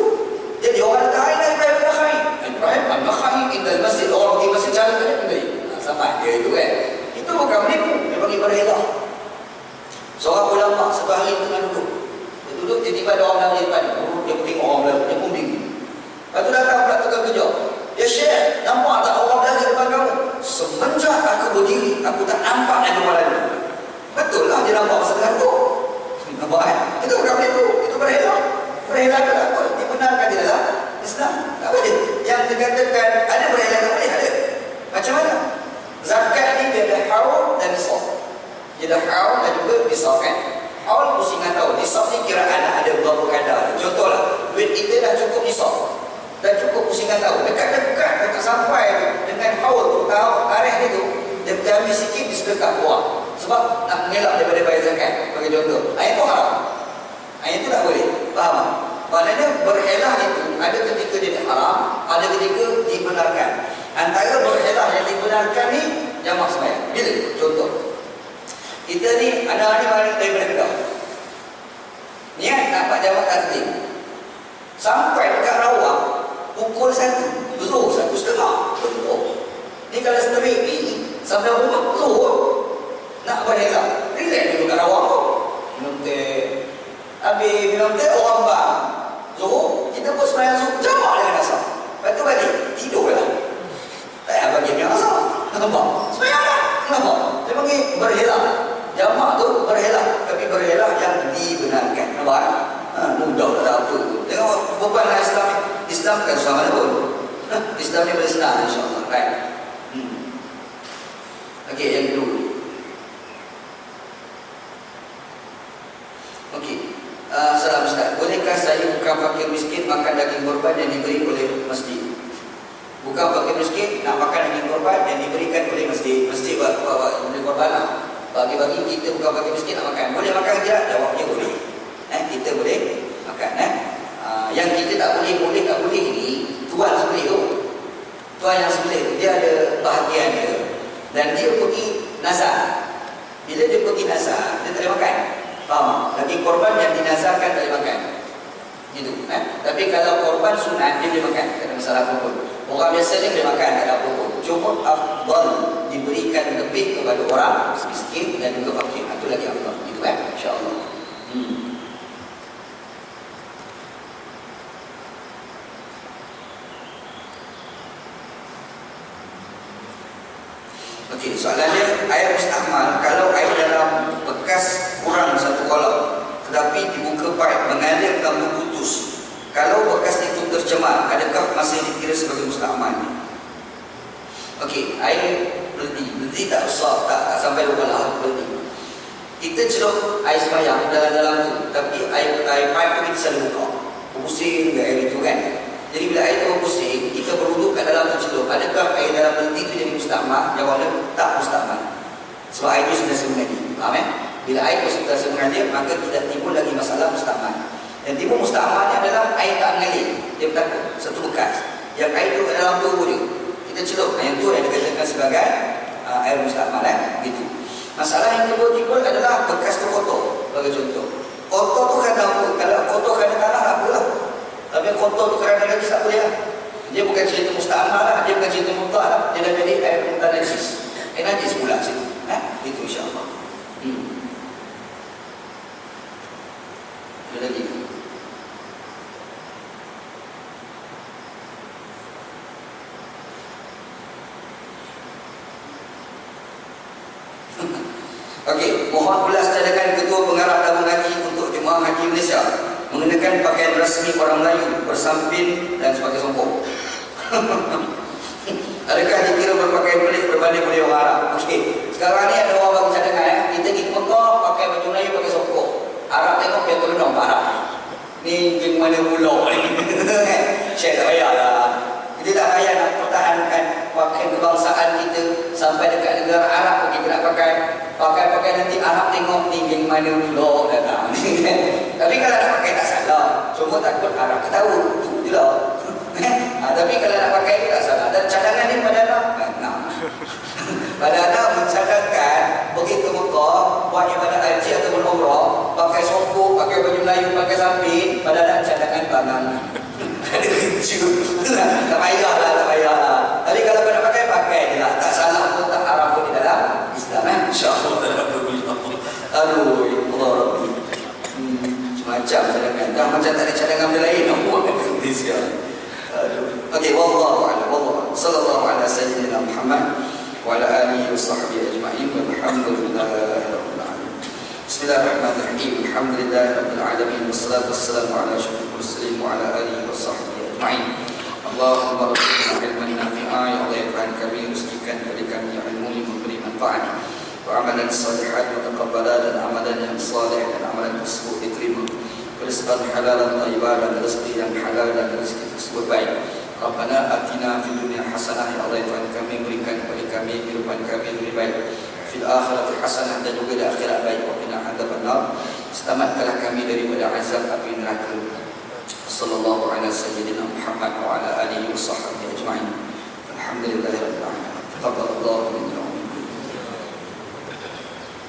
Jadi orang kata aina Ibrahim An-Nakhai. Ibrahim An-Nakhai indal masjid. Orang pergi masjid jalan tadi pun tadi. Sampai dia itu kan. Itu bukan menipu, dia bagi berhelah. Seorang ulama satu hari tengah duduk. Dia duduk, tiba-tiba ada orang lari depan dia. Dia tengok orang lari, dia pun bingung. Lepas tu datang pula tukang kerja. Ya Syekh, nampak tak orang lari depan kamu? Semenjak aku berdiri, aku tak nampak ada orang lari. Betul lah, dia nampak masa tengah duduk. Nampak kan? Itu bukan menipu, itu berhelah. Berhelah itu tak apa, dibenarkan di dalam Islam. Tak boleh. Yang dikatakan ada berhelah tak boleh, ada. Macam mana? Zakat ni dia ada haul dan nisab. Dia ada haul dan juga nisab kan. Haul pusingan tahu. Nisab ni kiraan ada beberapa kadar. Contohlah, duit kita dah cukup nisab. Dah cukup pusingan tahu. Dekat-dekat, dekat sampai dengan haul tu, tahu tarikh dia tu, dia ambil sikit di sedekah buah. Sebab nak mengelak daripada bayar zakat. Bagi contoh, ayat tu haram. Ayat tu tak boleh. Faham tak? Maknanya berhelah itu ada ketika dia haram, ada ketika dibenarkan. Antara berhelah yang dibenarkan ni jamak sembahyang. Bila? Contoh, kita ni anak-anak ni mari daripada Kedah, niat nak buat jamak taklim, sampai dekat Rawang pukul 1, Zuhur 1:30. Betul. Ni kalau straight ni sampai rumah Zuhur nak berhelah, relax dulu kat Rawang tu. Minum teh. Habis minum teh orang bang Zuhur, kita pun sembahyang Zuhur jamak dengan asar. Lepas tu balik tidur lah. Tak payah bagi yang asar. Nampak? Sembahyang lah. Nampak? Dia panggil berhelah. Jamak tu berhelah, tapi berhelah yang dibenarkan. Nampak? Mudah tak ada apa. Tengok beban Islam. Islam kan susah mana pun. Islam ni boleh senang insyaAllah. Right? Okey, yang kedua. Okey. Salam Ustaz. Bolehkah saya bukan fakir miskin makan daging korban yang diberi oleh masjid? Bukan fakir miskin nak makan daging korban yang diberikan oleh masjid. Masjid buat korban lah. Bagi-bagi kita bukan fakir miskin nak makan. Boleh makan tidak? Jawabnya boleh. Kita boleh makan. Yang kita tak boleh tak boleh ni tuan sembelih tu. Tuan yang sembelih tu dia ada bahagian dia dan dia pergi nazar. Bila dia pergi nazar, dia tak boleh makan. Faham? Daging korban yang dinazarkan tak boleh makan. Gitu. Tapi kalau korban sunat dia boleh makan. Tak ada masalah apa pun. Orang biasa ni boleh makan, tak ada apa pun. Cuma afdal diberikan lebih kepada orang miskin dan juga fakir. Itu lagi afdal. Gitu kan? InsyaAllah. Okey, soalannya air mustahmal kalau air dalam bekas kurang satu kolam tetapi dibuka dalam buku TUS, kalau bekas itu tercemar, adakah masih dikira sebagai musta'mal? Okey, air berhenti tak usah, tak sampai lupa lah, berhenti. Kita celup air sembahyang dalam tu, tapi air pipe tu kita selalu buka, pusing ke air itu kan. Jadi bila air tu pusing, kita berwuduk kat dalam tu celup. Adakah air dalam berhenti tu jadi musta'mal? Jawabnya tak musta'mal. Sebab air itu sudah mengalir. Faham Bila air itu sudah mengalir, maka tidak timbul lagi masalah musta'mal. Yang timbul musta'malnya adalah air tak mengalir. Dia bertakut, satu bekas. Yang air itu kat dalam tubuh dia, kita celup. Yang tu yang dikatakan sebagai air musta'mal gitu. Masalah yang timbul adalah bekas tu kotor. Bagi contoh, kotor tu kan apa? Kalau kotor kerana tanah tak apalah. Tapi kotor tu kerana lagi tak boleh lah. Dia bukan cerita musta'mal lah, dia bukan cerita mutlak lah. Dia dah jadi air najis. Air najis pula situ. Itu insya-Allah. Ada lagi. Okey, mohon ulas cadangan Ketua Pengarah Tabung Haji untuk Jemaah Haji Malaysia mengenakan pakaian rasmi orang Melayu, bersampin dan sebagai songkok. Adakah dikira berpakaian pelik berbanding budaya orang Arab? Okey, sekarang ni ada orang bagi cadangan kita pergi ke Mekah pakai baju Melayu pakai songkok. Arab tengok dia terkenal Arab. Ni geng mana pulau ni. Syekh tak payahlah. Kita tak payah nak pertahankan pakaian kebangsaan kita sampai dekat negara Arab pun kita nak pakai nanti Arab tengok ni geng mana pulau datang. Tapi kalau nak pakai tak salah. Cuma takut Arab ketahui. Itu je lah. Tapi kalau nak pakai itu tak salah. Dan cadangan ni pada anak pada anak mencadangkan pergi ke Mekah buat ibadat haji ataupun umrah, pakai songkok, pakai baju Melayu, pakai samping, pada anak cadangan bangang. Ada kecil. Tak payahlah. Tapi kalau kau nak pakai je lah. Tak salah pun, tak haram pun di dalam Islam. InsyaAllah. Aduh, Allah Rabbi. Macam cadangan. Dah macam tak ada cadangan benda lain. Okey, wallahu a'lam. Sallallahu ala sayyidina Muhammad wa ala alihi wa sahbihi ajma'in. Walhamdulillahi rabbil alamin. Bismillahirrahmanirrahim. Alhamdulillahi rabbil alamin. Wassalatu wassalamu ala asyrafil mursalin wa ala alihi wa sahbihi ajma'in. Allahumma rabbana ilman nafi'an, ya Allah, Tuhan kami, rizkikan kepada kami ilmu yang memberi manfaat, wa amalan salihan, wa taqabbalan, dan amalan yang salih, dan amalan tersebut diterima, rizqan halalan tayyiban, dan rezeki yang halal, dan rezeki tersebut baik. Rabbana atina fid dunya hasanah, ya Allah, Tuhan kami, berikan kepada kami kehidupan kami lebih baik, fil akhirati hasanah, dan juga di akhirat baik, wa qina adzabannar, selamatkanlah kami daripada azab api neraka. Sallallahu ala sayyidina Muhammad wa ala alihi wa sahbihi ajma'in. Alhamdulillahirabbil alamin. Taqabbalallahu minna